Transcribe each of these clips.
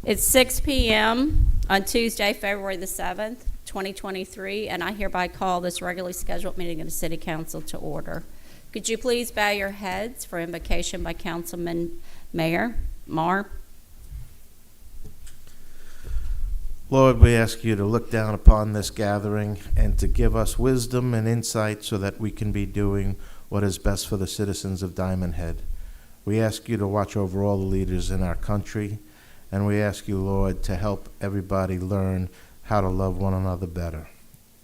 It's 6 p.m. on Tuesday, February the 7th, 2023, and I hereby call this regularly scheduled meeting of the City Council to order. Could you please bow your heads for invocation by Councilman Mayor Marr? Lord, we ask you to look down upon this gathering and to give us wisdom and insight so that we can be doing what is best for the citizens of Diamond Head. We ask you to watch over all the leaders in our country, and we ask you, Lord, to help everybody learn how to love one another better.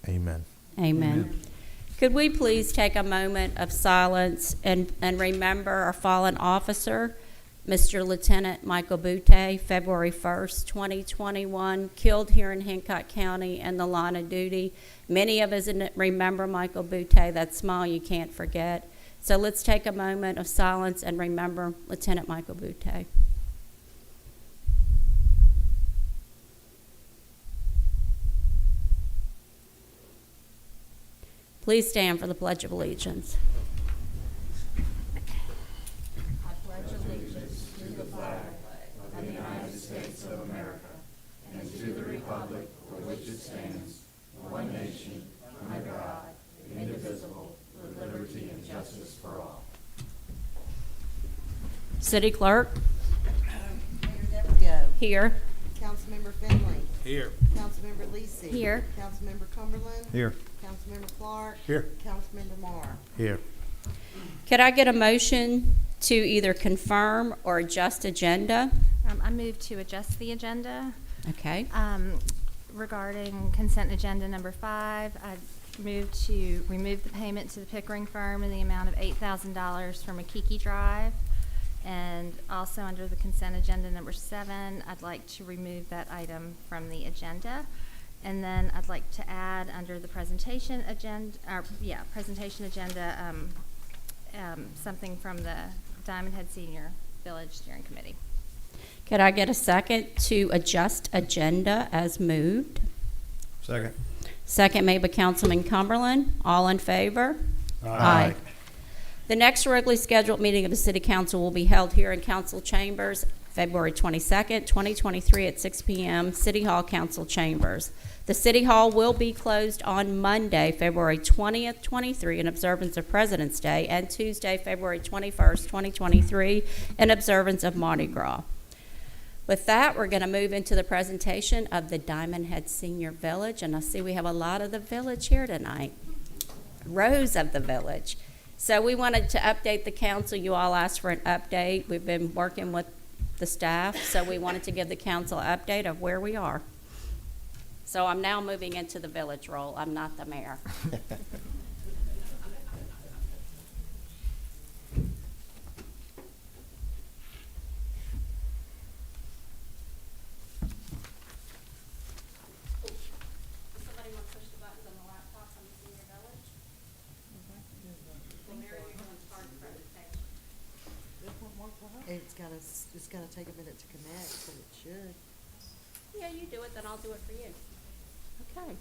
Amen. Amen. Could we please take a moment of silence and remember our fallen officer, Mr. Lieutenant Michael Butte, February 1st, 2021, killed here in Hancock County in the line of duty. Many of us remember Michael Butte, that smile you can't forget. So let's take a moment of silence and remember Lieutenant Michael Butte. Please stand for the Pledge of Allegiance. City Clerk? Mayor Devereaux. Here. Councilmember Finley. Here. Councilmember Lisi. Here. Councilmember Cumberland. Here. Councilmember Clark. Here. Councilmember Marr. Here. Could I get a motion to either confirm or adjust agenda? I move to adjust the agenda. Okay. Regarding consent agenda number 5, I move to remove the payment to the Pickering firm in the amount of $8,000 from Makiki Drive. And also under the consent agenda number 7, I'd like to remove that item from the agenda. And then I'd like to add under the presentation agenda, something from the Diamond Head Senior Village Steering Committee. Could I get a second to adjust agenda as moved? Second. Second made by Councilman Cumberland. All in favor? Aye. The next regularly scheduled meeting of the City Council will be held here in Council Chambers, February 22nd, 2023 at 6 p.m., City Hall Council Chambers. The City Hall will be closed on Monday, February 20th, 23 in observance of President's Day, and Tuesday, February 21st, 2023 in observance of Mardi Gras. With that, we're going to move into the presentation of the Diamond Head Senior Village, and I see we have a lot of the village here tonight, rows of the village. So we wanted to update the council. You all asked for an update. We've been working with the staff, so we wanted to give the council an update of where we are. So I'm now moving into the village role. I'm not the mayor. Somebody want to push the buttons on the laptops on the senior village? Well, Mary, you're going to start the presentation. It's gotta take a minute to connect, but it should. Yeah, you do it, then I'll do it for you. Okay.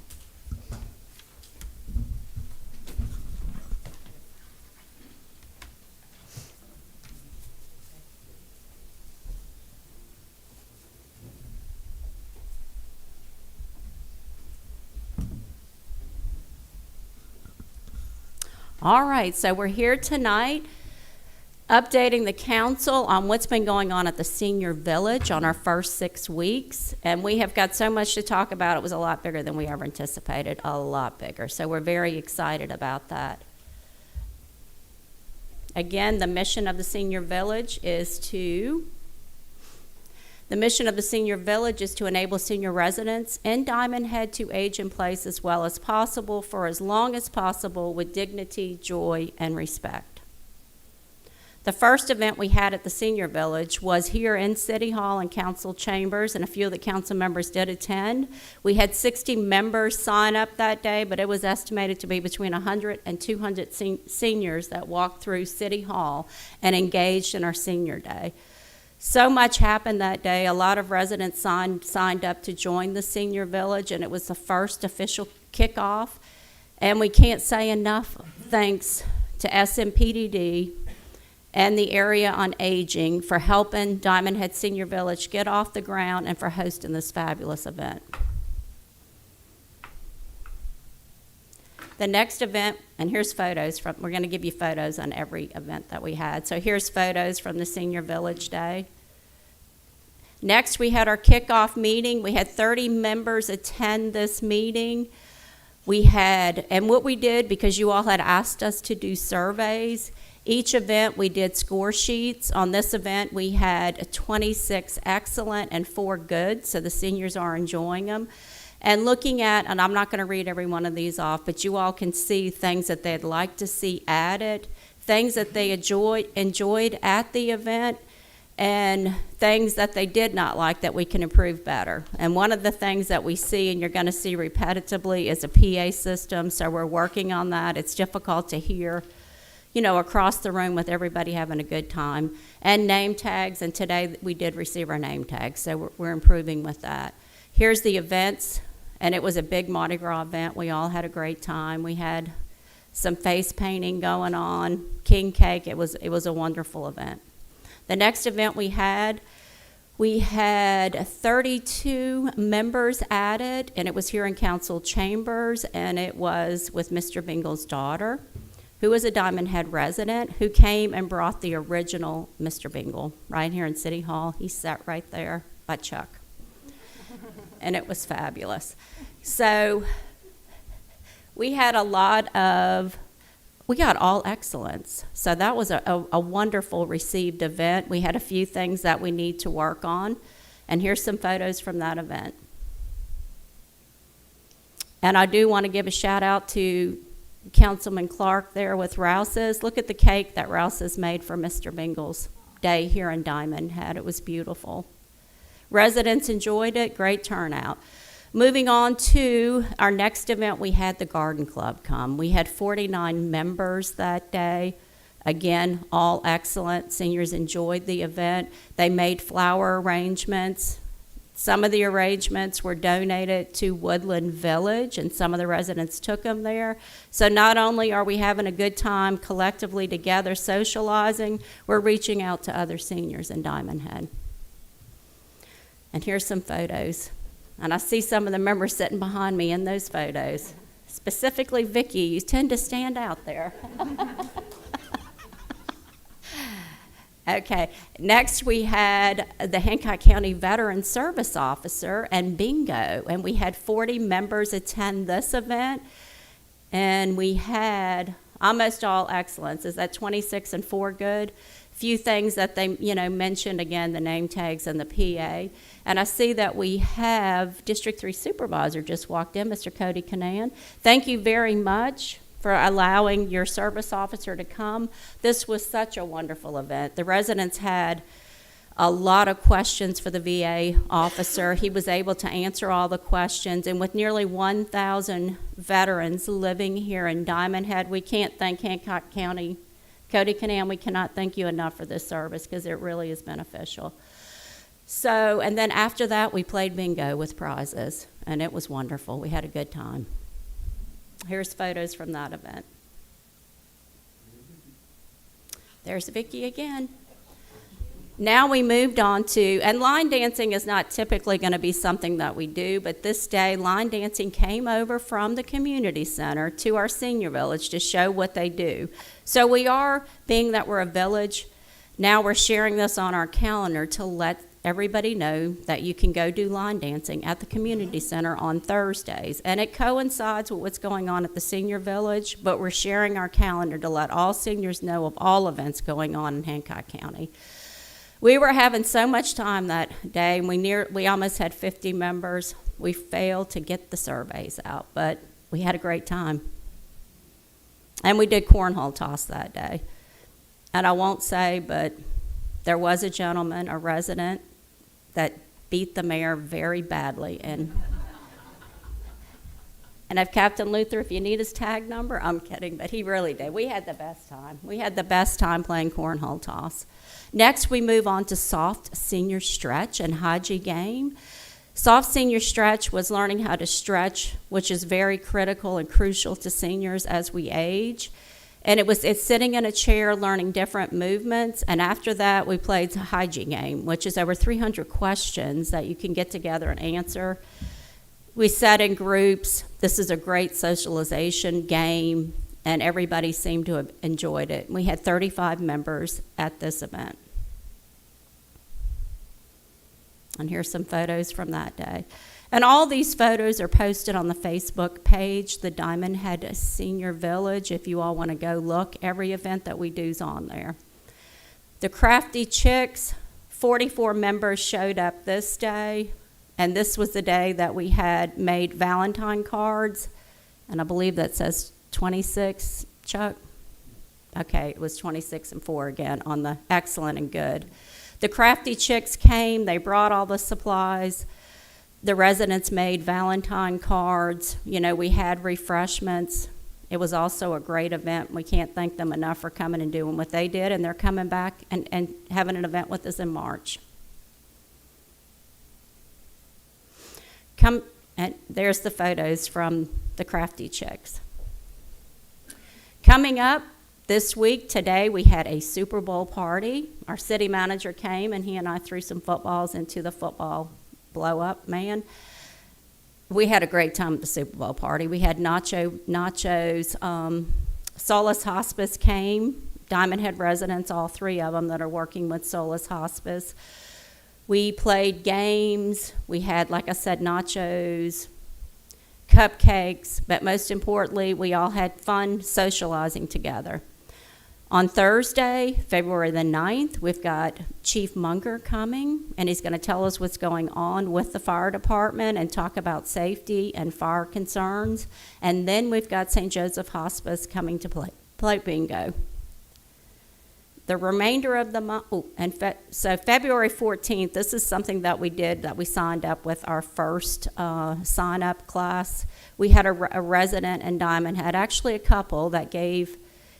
All right, so we're here tonight updating the council on what's been going on at the Senior Village on our first 6 weeks. And we have got so much to talk about. It was a lot bigger than we ever anticipated, a lot bigger. So we're very excited about that. Again, the mission of the Senior Village is to enable senior residents in Diamond Head to age in place as well as possible for as long as possible with dignity, joy, and respect. The first event we had at the Senior Village was here in City Hall and Council Chambers, and a few of the council members did attend. We had 60 members sign up that day, but it was estimated to be between 100 and 200 seniors that walked through City Hall and engaged in our Senior Day. So much happened that day. A lot of residents signed up to join the Senior Village, and it was the first official kickoff. And we can't say enough thanks to SMPDD and the Area on Aging for helping Diamond Head Senior Village get off the ground and for hosting this fabulous event. The next event, and here's photos from, we're going to give you photos on every event that we had. So here's photos from the Senior Village Day. Next, we had our kickoff meeting. We had 30 members attend this meeting. We had, and what we did, because you all had asked us to do surveys, each event we did score sheets. On this event, we had 26 excellent and 4 good, so the seniors are enjoying them. And looking at, and I'm not going to read every one of these off, but you all can see things that they'd like to see added, things that they enjoyed at the event, and things that they did not like that we can improve better. And one of the things that we see, and you're going to see repetitively, is a PA system, so we're working on that. It's difficult to hear, across the room with everybody having a good time. And name tags, and today we did receive our name tags, so we're improving with that. Here's the events, and it was a big Mardi Gras event. We all had a great time. We had some face painting going on, king cake. It was a wonderful event. The next event we had 32 members added, and it was here in council chambers, and it was with Mr. Bingle's daughter, who was a Diamond Head resident, who came and brought the original Mr. Bingle right here in City Hall. He sat right there by Chuck, and it was fabulous. So we had we got all excellence. So that was a wonderful received event. We had a few things that we need to work on, and here's some photos from that event. And I do want to give a shout out to Councilman Clark there with Rouse's. Look at the cake that Rouse's made for Mr. Bingle's day here in Diamond Head. It was beautiful. Residents enjoyed it, great turnout. Moving on to our next event, we had the Garden Club come. We had 49 members that day. Again, all excellent. Seniors enjoyed the event. They made flower arrangements. Some of the arrangements were donated to Woodland Village, and some of the residents took them there. So not only are we having a good time collectively together socializing, we're reaching out to other seniors in Diamond Head. And here's some photos. And I see some of the members sitting behind me in those photos. Specifically, Vicki, you tend to stand out there. Okay, next we had the Hancock County Veteran Service Officer and bingo, and we had 40 members attend this event, and we had almost all excellence. Is that 26 and 4 good? Few things that they, mentioned, again, the name tags and the PA. And I see that we have District 3 Supervisor just walked in, Mr. Cody Canan. Thank you very much for allowing your service officer to come. This was such a wonderful event. The residents had a lot of questions for the VA officer. He was able to answer all the questions, and with nearly 1,000 veterans living here in Diamond Head, we can't thank Hancock County. Cody Canan, we cannot thank you enough for this service because it really is beneficial. So, and then after that, we played bingo with prizes, and it was wonderful. We had a good time. Here's photos from that event. There's Vicki again. Now we moved on to, and line dancing is not typically going to be something that we do, but this day line dancing came over from the community center to our senior village to show what they do. So we are, being that we're a village, now we're sharing this on our calendar to let everybody know that you can go do line dancing at the community center on Thursdays. And it coincides with what's going on at the senior village, but we're sharing our calendar to let all seniors know of all events going on in Hancock County. We were having so much time that day, and we almost had 50 members. We failed to get the surveys out, but we had a great time. And we did cornhole toss that day. And I won't say, but there was a gentleman, a resident, that beat the mayor very badly. And if Captain Luther, if you need his tag number, I'm kidding, but he really did. We had the best time. We had the best time playing cornhole toss. Next, we move on to soft senior stretch and Haji game. Soft senior stretch was learning how to stretch, which is very critical and crucial to seniors as we age. And it's sitting in a chair learning different movements. And after that, we played a hygiene game, which is over 300 questions that you can get together and answer. We sat in groups. This is a great socialization game, and everybody seemed to have enjoyed it. We had 35 members at this event. And here's some photos from that day. And all these photos are posted on the Facebook page, the Diamond Head Senior Village. If you all want to go look, every event that we do is on there. The Crafty Chicks, 44 members showed up this day. And this was the day that we had made Valentine cards. And I believe that says 26, Chuck? Okay, it was 26 and 4 again on the excellent and good. The Crafty Chicks came. They brought all the supplies. The residents made Valentine cards. You know, we had refreshments. It was also a great event. We can't thank them enough for coming and doing what they did, and they're coming back and having an event with us in March. And there's the photos from the Crafty Chicks. Coming up this week, today, we had a Super Bowl party. Our city manager came, and he and I threw some footballs into the football blow-up man. We had a great time at the Super Bowl party. We had nachos. Solace Hospice came. Diamond Head residents, all 3 of them that are working with Solace Hospice. We played games. We had, like I said, nachos, cupcakes, but most importantly, we all had fun socializing together. On Thursday, February the 9th, we've got Chief Munger coming, and he's going to tell us what's going on with the fire department and talk about safety and fire concerns. And then we've got St. Joseph Hospice coming to play bingo. The remainder of the month, so February 14th, this is something that we did, that we signed up with our first sign-up class. We had a resident in Diamond Head, actually a couple, that gave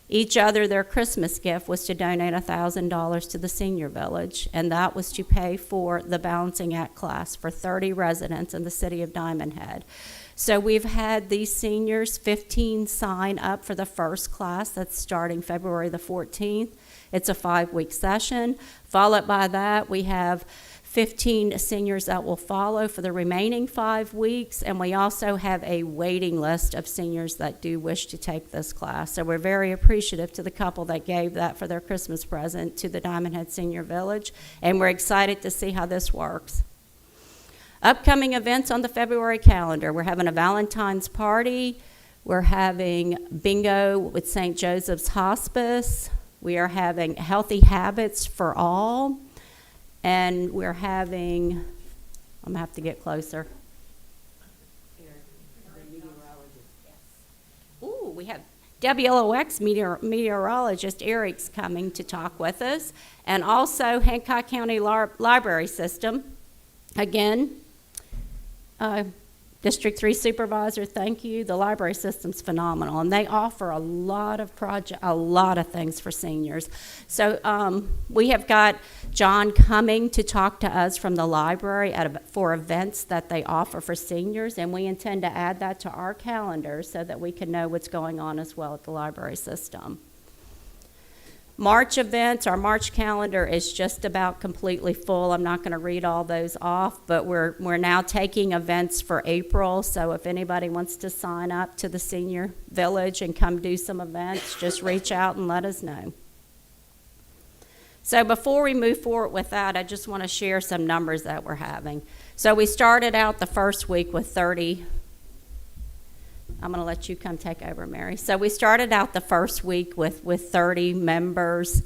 each other their Christmas gift was to donate $1,000 to the senior village, and that was to pay for the balancing act class for 30 residents in the city of Diamond Head. So we've had these seniors, 15, sign up for the first class that's starting February the 14th. It's a 5-week session. Followed by that, we have 15 seniors that will follow for the remaining 5 weeks, and we also have a waiting list of seniors that do wish to take this class. So we're very appreciative to the couple that gave that for their Christmas present to the Diamond Head Senior Village, and we're excited to see how this works. Upcoming events on the February calendar. We're having a Valentine's party. We're having bingo with St. Joseph's Hospice. We are having Healthy Habits for All. And we're having, I'm going to have to get closer. Ooh, we have WLOX meteorologist Eric's coming to talk with us. And also Hancock County Library System. Again, District 3 Supervisor, thank you. The library system's phenomenal, and they offer a lot of things for seniors. So we have got John coming to talk to us from the library for events that they offer for seniors, and we intend to add that to our calendar so that we can know what's going on as well at the library system. March events, our March calendar is just about completely full. I'm not going to read all those off, but we're now taking events for April. So if anybody wants to sign up to the Senior Village and come do some events, just reach out and let us know. So before we move forward with that, I just want to share some numbers that we're having. So we started out the first week with 30. I'm going to let you come take over, Mary. So we started out the first week with 30 members,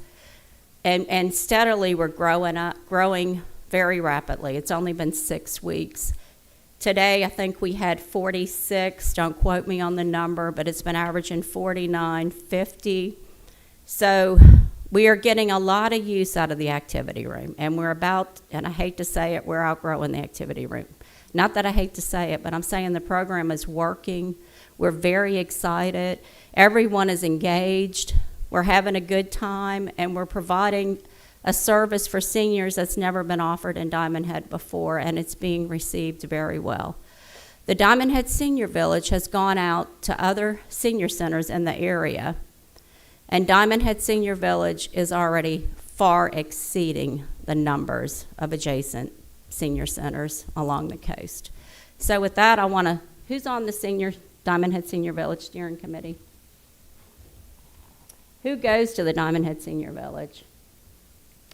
and steadily we're growing very rapidly. It's only been 6 weeks. Today, I think we had 46. Don't quote me on the number, but it's been averaging 49, 50. So we are getting a lot of use out of the activity room, and and I hate to say it, we're outgrowing the activity room. Not that I hate to say it, but I'm saying the program is working. We're very excited. Everyone is engaged. We're having a good time, and we're providing a service for seniors that's never been offered in Diamond Head before, and it's being received very well. The Diamond Head Senior Village has gone out to other senior centers in the area, And Diamond Head Senior Village is already far exceeding the numbers of adjacent senior centers along the coast. So with that, who's on the Diamond Head Senior Village Steering Committee? Who goes to the Diamond Head Senior Village?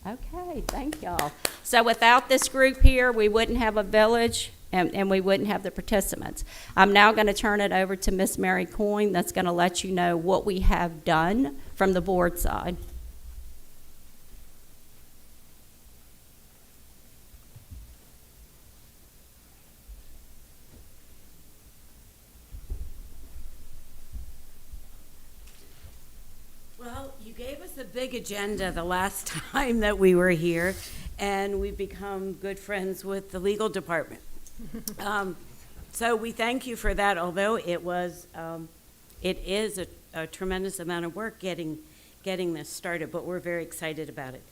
Okay, thank y'all. So without this group here, we wouldn't have a village and we wouldn't have the participants. I'm now going to turn it over to Miss Mary Coyne that's going to let you know what we have done from the board side. Well, you gave us a big agenda the last time that we were here, and we've become good friends with the legal department. So we thank you for that, although it is a tremendous amount of work getting this started, but we're very excited about it.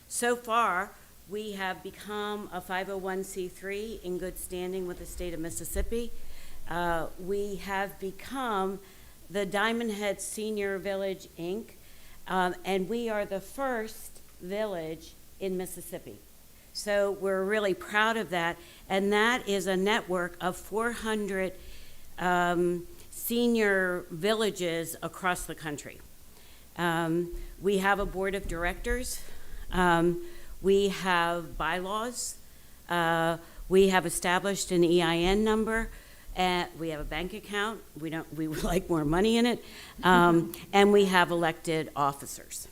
So far, we have become a 501c3 in good standing with the state of Mississippi. We have become the Diamond Head Senior Village, Inc., and we are the first village in Mississippi. So we're really proud of that, and that is a network of 400 senior villages across the country. We have a board of directors. We have bylaws. We have established an EIN number. We have a bank account. We would like more money in it. And we have elected officers.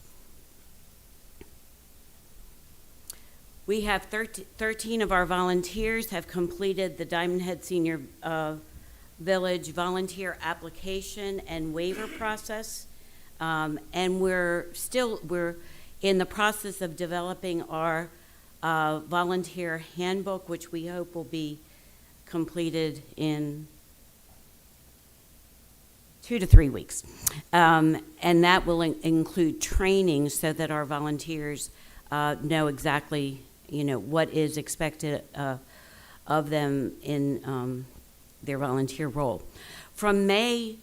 We have 13 of our volunteers have completed the Diamond Head Senior Village volunteer application and waiver process. And we're in the process of developing our volunteer handbook, which we hope will be completed in 2 to 3 weeks. And that will include training so that our volunteers know exactly, what is expected of them in their volunteer role. From May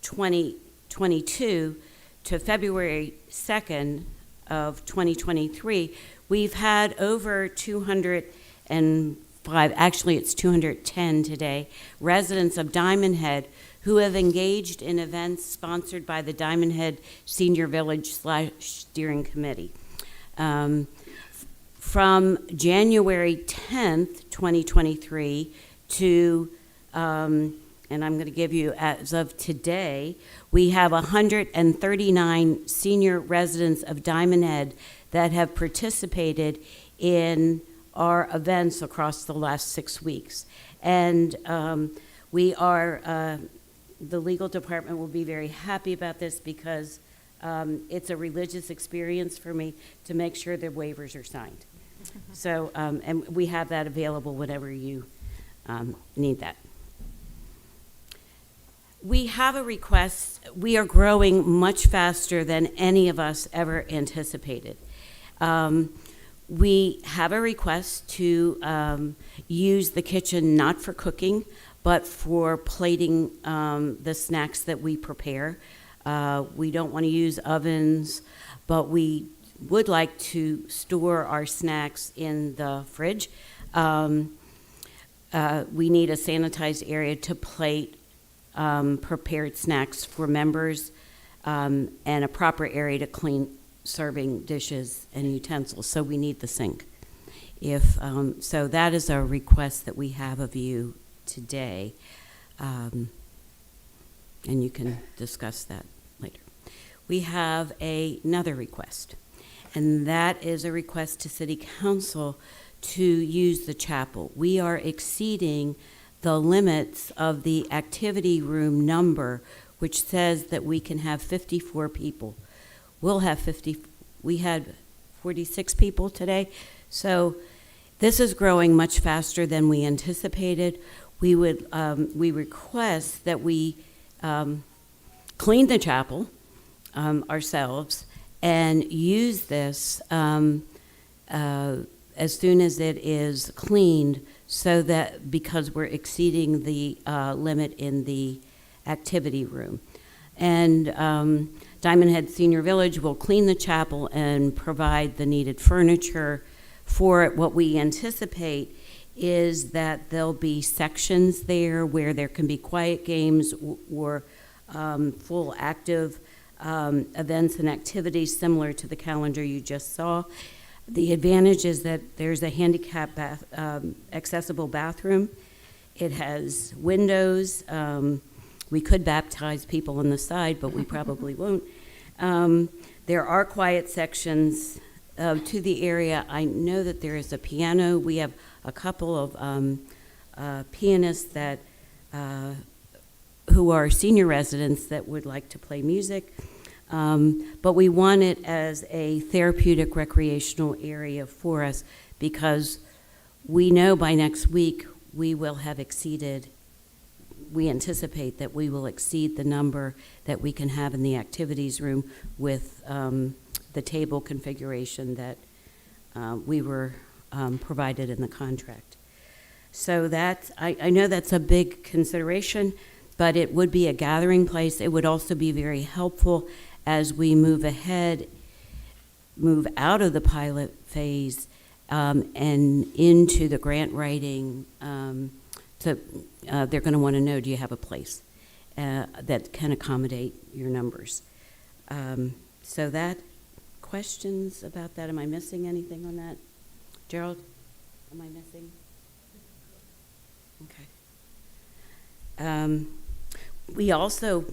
2022 to February 2nd of 2023, we've had over 205, actually it's 210 today, residents of Diamond Head who have engaged in events sponsored by the Diamond Head Senior Village Steering Committee. From January 10th, 2023 to, and I'm going to give you as of today, we have 139 senior residents of Diamond Head that have participated in our events across the last 6 weeks. And we are, the legal department will be very happy about this because it's a religious experience for me to make sure their waivers are signed. So, and we have that available whenever you need that. We have a request. We are growing much faster than any of us ever anticipated. We have a request to use the kitchen not for cooking, but for plating the snacks that we prepare. We don't want to use ovens, but we would like to store our snacks in the fridge. We need a sanitized area to plate prepared snacks for members and a proper area to clean serving dishes and utensils. So we need the sink. So that is a request that we have of you today. And you can discuss that later. We have another request, and that is a request to City Council to use the chapel. We are exceeding the limits of the activity room number, which says that we can have 54 people. We'll have 50, we had 46 people today. So this is growing much faster than we anticipated. We request that we clean the chapel ourselves and use this as soon as it is cleaned, so that because we're exceeding the limit in the activity room. And Diamond Head Senior Village will clean the chapel and provide the needed furniture for it. What we anticipate is that there'll be sections there where there can be quiet games or full active events and activities similar to the calendar you just saw. The advantage is that there's a handicap accessible bathroom. It has windows. We could baptize people on the side, but we probably won't. There are quiet sections to the area. I know that there is a piano. We have a couple of pianists that who are senior residents that would like to play music. But we want it as a therapeutic recreational area for us because we know by next week we will have exceeded, we anticipate that we will exceed the number that we can have in the activities room with the table configuration that we were provided in the contract. So that, I know that's a big consideration, but it would be a gathering place. It would also be very helpful as we move ahead, move out of the pilot phase and into the grant writing. They're going to want to know, do you have a place that can accommodate your numbers? So that, questions about that? Am I missing anything on that? Gerald, am I missing? Okay. We also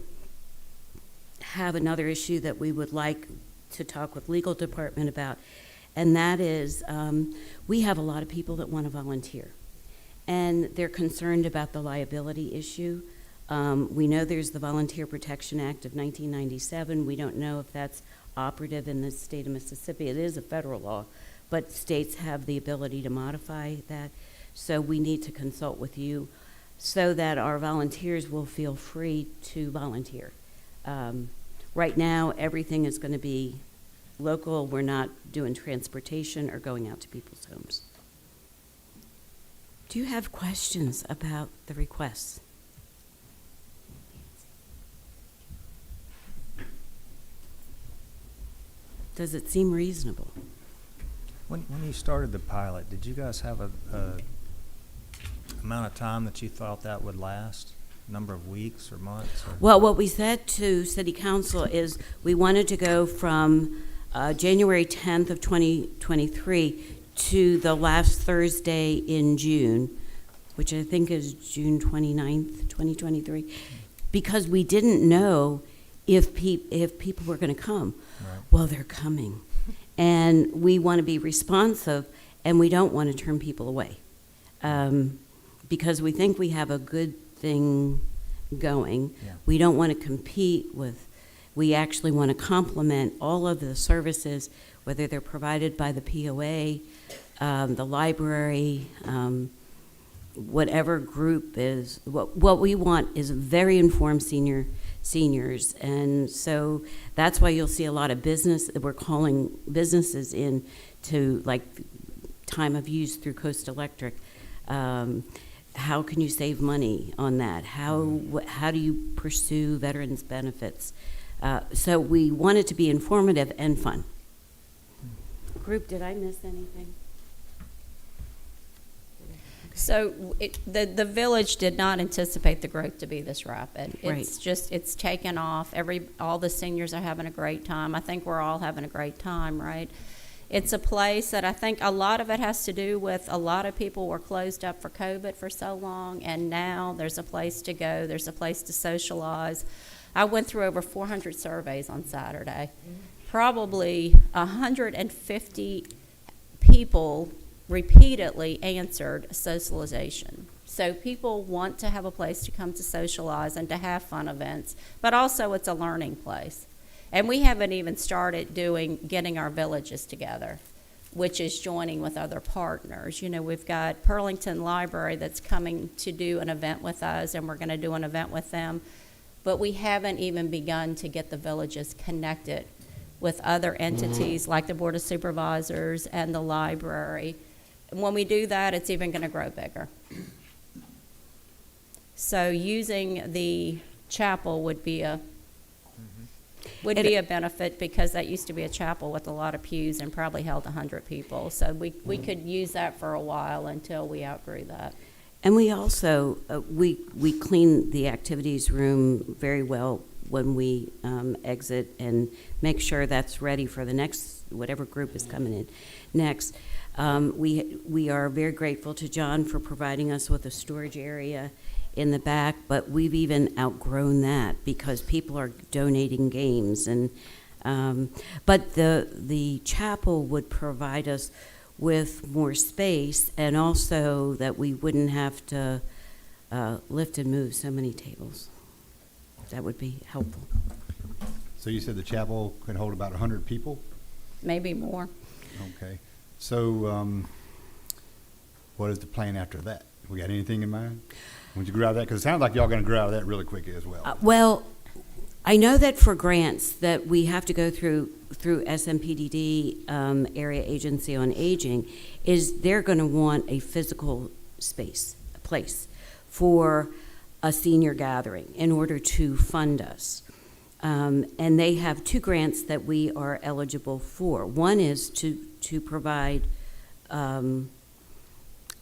have another issue that we would like to talk with legal department about, and that is we have a lot of people that want to volunteer, and they're concerned about the liability issue. We know there's the Volunteer Protection Act of 1997. We don't know if that's operative in the state of Mississippi. It is a federal law, but states have the ability to modify that. So we need to consult with you so that our volunteers will feel free to volunteer. Right now, everything is going to be local. We're not doing transportation or going out to people's homes. Do you have questions about the requests? Does it seem reasonable? When you started the pilot, did you guys have a amount of time that you thought that would last? Number of weeks or months? Or? Well, what we said to City Council is we wanted to go from January 10th of 2023 to the last Thursday in June, which I think is June 29th, 2023, because we didn't know if people were going to come. Right. Well, they're coming. And we want to be responsive, and we don't want to turn people away because we think we have a good thing going. Yeah. We don't want to compete with, we actually want to complement all of the services, whether they're provided by the POA, the library, whatever group is. What we want is very informed seniors, and so that's why you'll see a lot of business. We're calling businesses in to, like, time of use through Coast Electric. How can you save money on that? How do you pursue veterans benefits? So we want it to be informative and fun. Group, did I miss anything? So the village did not anticipate the growth to be this rapid. Right. It's just, it's taken off. All the seniors are having a great time. I think we're all having a great time, right? It's a place that I think a lot of it has to do with a lot of people were closed up for COVID for so long, and now there's a place to go. There's a place to socialize. I went through over 400 surveys on Saturday. Probably 150 people repeatedly answered socialization. So people want to have a place to come to socialize and to have fun events, but also it's a learning place. And we haven't even started getting our villages together, which is joining with other partners. You know, we've got Pearlington Library that's coming to do an event with us, and we're going to do an event with them. But we haven't even begun to get the villages connected with other entities like the Board of Supervisors and the library. And when we do that, it's even going to grow bigger. So using the chapel would be a would It- be a benefit because that used to be a chapel with a lot of pews and probably held 100 people. So we could use that for a while until we outgrew that. And we also, we clean the activities room very well when we exit and make sure that's ready for the next, whatever group is coming in next. We are very grateful to John for providing us with a storage area in the back, but we've even outgrown that because people are donating games. And but the chapel would provide us with more space, and also that we wouldn't have to lift and move so many tables. That would be helpful. So you said the chapel can hold about 100 people? Maybe more. Okay. So what is the plan after that? We got anything in mind? When you grow out of that? Because it sounds like y'all going to grow out of that really quickly as well. Well, I know that for grants that we have to go through SMPDD, Area Agency on Aging, is they're going to want a physical space, a place for a senior gathering in order to fund us. And they have two grants that we are eligible for. One is to provide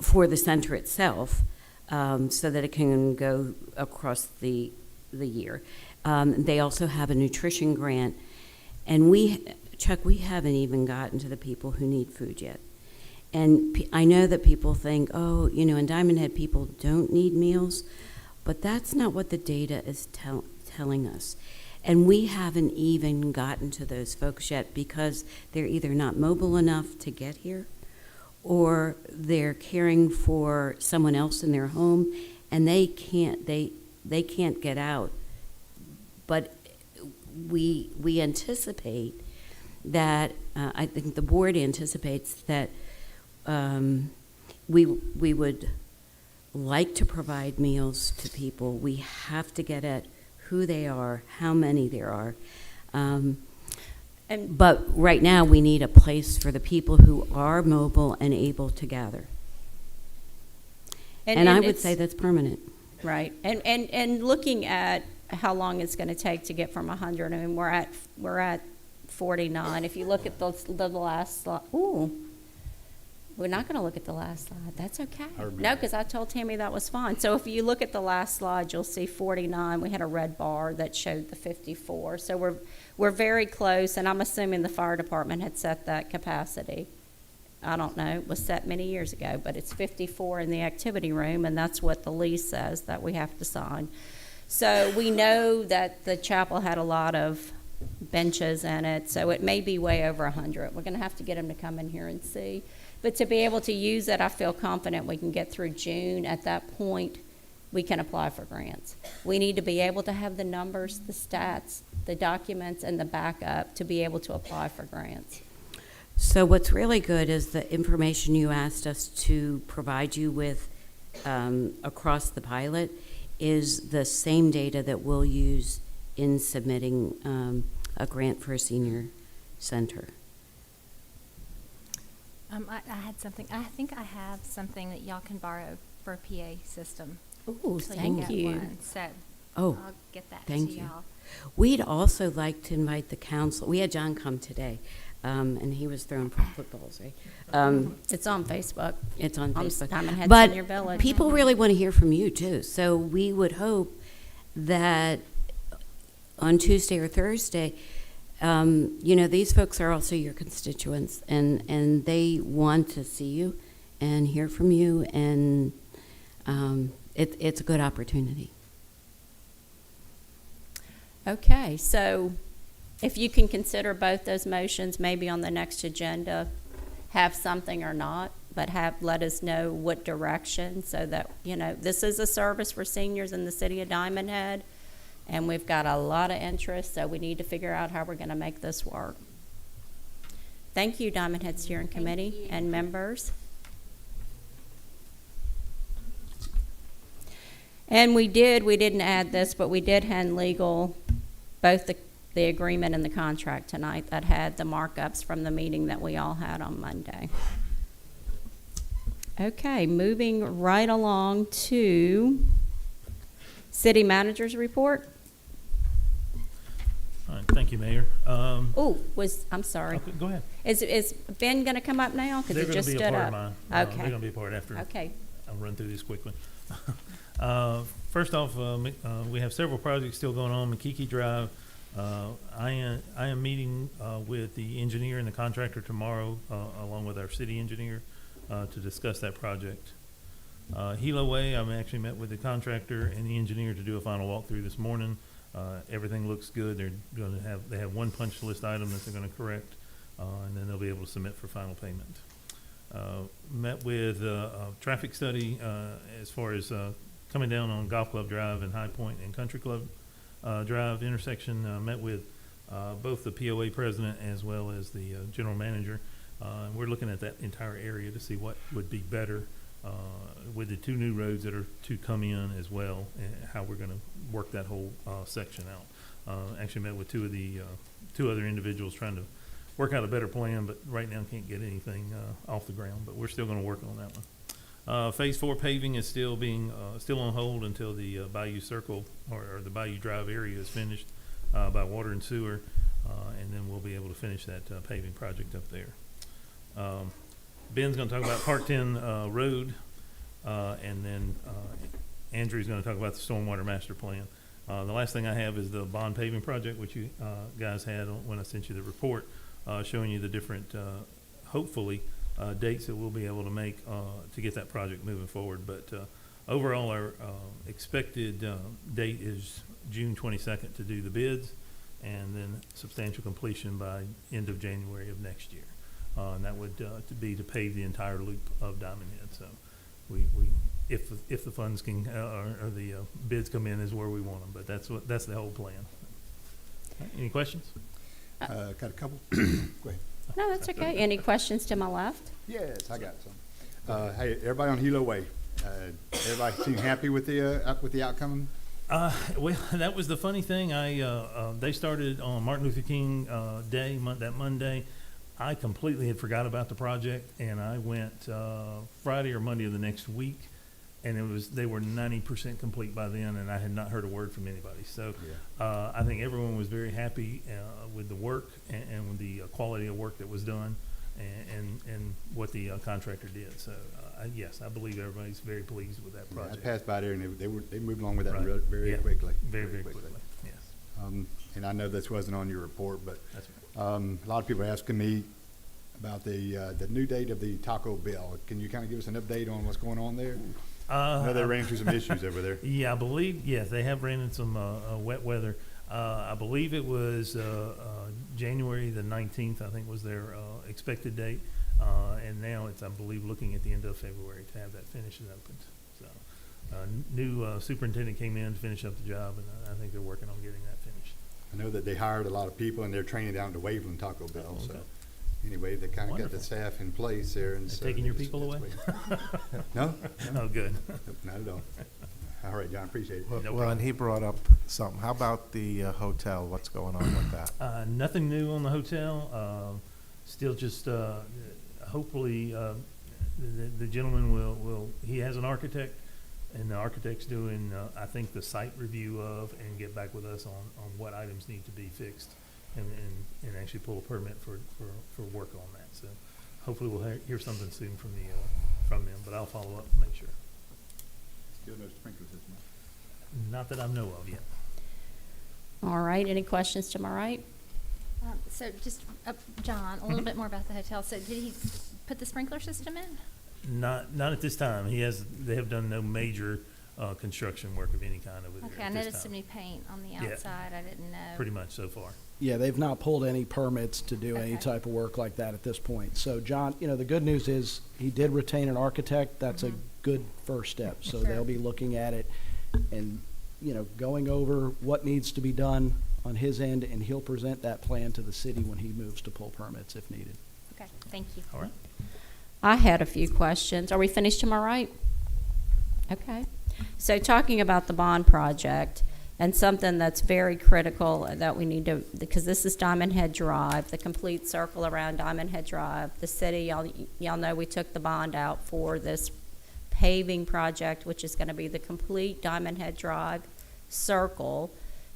for the center itself, so that it can go across the year. They also have a nutrition grant, and Chuck, we haven't even gotten to the people who need food yet. And I know that people think, oh, in Diamond Head people don't need meals, but that's not what the data is telling us. And we haven't even gotten to those folks yet because they're either not mobile enough to get here, or they're caring for someone else in their home, and they can't get out. But we anticipate that I think the board anticipates that we would like to provide meals to people. We have to get at who they are, how many there are. But right now, we need a place for the people who are mobile and able to gather. And I would it's- say that's permanent. Right, and looking at how long it's going to take to get from 100, I mean, we're at 49. If you look at the last slide, we're not going to look at the last slide. That's okay. No, because I told Tammy that was fine. So if you look at the last slide, you'll see 49. We had a red bar that showed the 54. So we're very close, and I'm assuming the fire department had set that capacity. I don't know, it was set many years ago, but it's 54 in the activity room, and that's what the lease says that we have to sign. So we know that the chapel had a lot of benches in it, so it may be way over 100. We're going to have to get them to come in here and see. But to be able to use it, I feel confident we can get through June. At that point, we can apply for grants. We need to be able to have the numbers, the stats, the documents, and the backup to be able to apply for grants. So what's really good is the information you asked us to provide you with across the pilot is the same data that we'll use in submitting a grant for a senior center. I had something, I think I have something that y'all can borrow for a PA system. Oh, So thank get you. one. So Oh, I'll get that to thank you. y'all. We'd also like to invite the council. We had John come today, and he was throwing footballs, right? It's on Facebook. It's on On Facebook. Diamond Head But Senior Village. people really want to hear from you, too. So we would hope that on Tuesday or Thursday, these folks are also your constituents, and they want to see you and hear from you, and it's a good opportunity. Okay, so if you can consider both those motions, maybe on the next agenda, have something or not, but let us know what direction so that, this is a service for seniors in the city of Diamond Head, and we've got a lot of interest, so we need to figure out how we're going to make this work. Thank you, Diamond Head Steering Committee and members. And we didn't add this, but we did hand legal both the agreement and the contract tonight that had the markups from the meeting that we all had on Monday. Okay, moving right along to city manager's report. All right. Thank you, Mayor. I'm sorry. Okay, go ahead. Is Ben gonna come up now? Because They're he gonna just be a stood part up. of mine. Okay. They're gonna be a part after. Okay. I'll run through these quickly. First off, we have several projects still going on. McKeekee Drive. I am meeting with the engineer and the contractor tomorrow, along with our city engineer, to discuss that project. Hilo Way, I'm actually met with the contractor and the engineer to do a final walkthrough this morning. Everything looks good. They have one punch list item that they're gonna correct, and then they'll be able to submit for final payment. Met with a traffic study as far as coming down on Golf Club Drive and High Point and Country Club Drive intersection. Met with both the POA president as well as the general manager. We're looking at that entire area to see what would be better with the two new roads that are to come in as well, and how we're going to work that whole section out. Actually met with two other individuals trying to work out a better plan, but right now can't get anything off the ground, but we're still going to work on that one. Phase 4 paving is still on hold until the Bayou Circle or the Bayou Drive area is finished by Water and Sewer, and then we'll be able to finish that paving project up there. Ben's going to talk about Park 10 Road, and then Andrew's going to talk about the Stormwater Master Plan. The last thing I have is the bond paving project, which you guys had when I sent you the report, showing you the different, hopefully, dates that we'll be able to make to get that project moving forward. But overall, our expected date is June 22nd to do the bids, and then substantial completion by end of January of next year. And that would to be to pave the entire loop of Diamond Head. So if the funds can or the bids come in is where we want them. But that's the whole plan. Any questions? Got a couple? Go ahead. No, that's okay. Any questions to my left? Yes, I got some. Hey, everybody on Hilo Way, everybody seem happy with the outcome? Well, that was the funny thing. They started on Martin Luther King Day, that Monday. I completely had forgot about the project, and I went Friday or Monday of the next week, and they were 90% complete by then, and I had not heard a word from anybody. So I think everyone was very happy with the work and with the quality of work that was done, and what the contractor did. So yes, I believe everybody's very pleased with that project. I passed by there, and they moved along with that Right. very Yeah. quickly. Very quickly. Yes, And I know this wasn't on your report, but that's right. a lot of people are asking me about the new date of the Taco Bell. Can you kind of give us an update on what's going on there? I know they ran through some issues over there. Yeah, I believe, yes, they have ran into some wet weather. I believe it was January the 19th, I think was their expected date. And now it's, I believe, looking at the end of February to have that finished and opened. So new superintendent came in to finish up the job, and I think they're working on getting that finished. I know that they hired a lot of people, and they're training down to Waveland Taco Bell. Okay. So anyway, they kind of got the Wonderful. staff in place there. And They're so taking your it's- people it's away? waiting. No, Oh, good. nope, not at all. All right, John, appreciate it. Well, No well, and problem. he brought up something. How about the hotel? What's going on with that? Nothing new on the hotel. Still just hopefully the gentleman will he has an architect, and the architect's doing I think the site review of and get back with us on what items need to be fixed, and actually pull a permit for work on that. So hopefully we'll hear something soon from them. But I'll follow up and make sure. Still no sprinkler system. Not that I know of yet. All right, any questions to my right? So just, John, a little bit more about the hotel. So did he put the sprinkler system in? Not at this time. They have done no major construction work of any kind over there Okay, I at this noticed some time. new paint on the Yeah. outside. I didn't know. Pretty much so far. Yeah, they've not pulled any permits to do any Okay. type of work like that at this point. So, John, the good news is he did retain an architect. That's a good first step. So Sure. they'll be looking at it and, going over what needs to be done on his end, and he'll present that plan to the city when he moves to pull permits if needed. Okay, thank you. All right. I had a few questions. Are we finished to my right? Okay. So talking about the bond project and something that's very critical that we need to, because this is Diamond Head Drive, the complete circle around Diamond Head Drive. The city, y'all know we took the bond out for this paving project, which is going to be the complete Diamond Head Drive circle.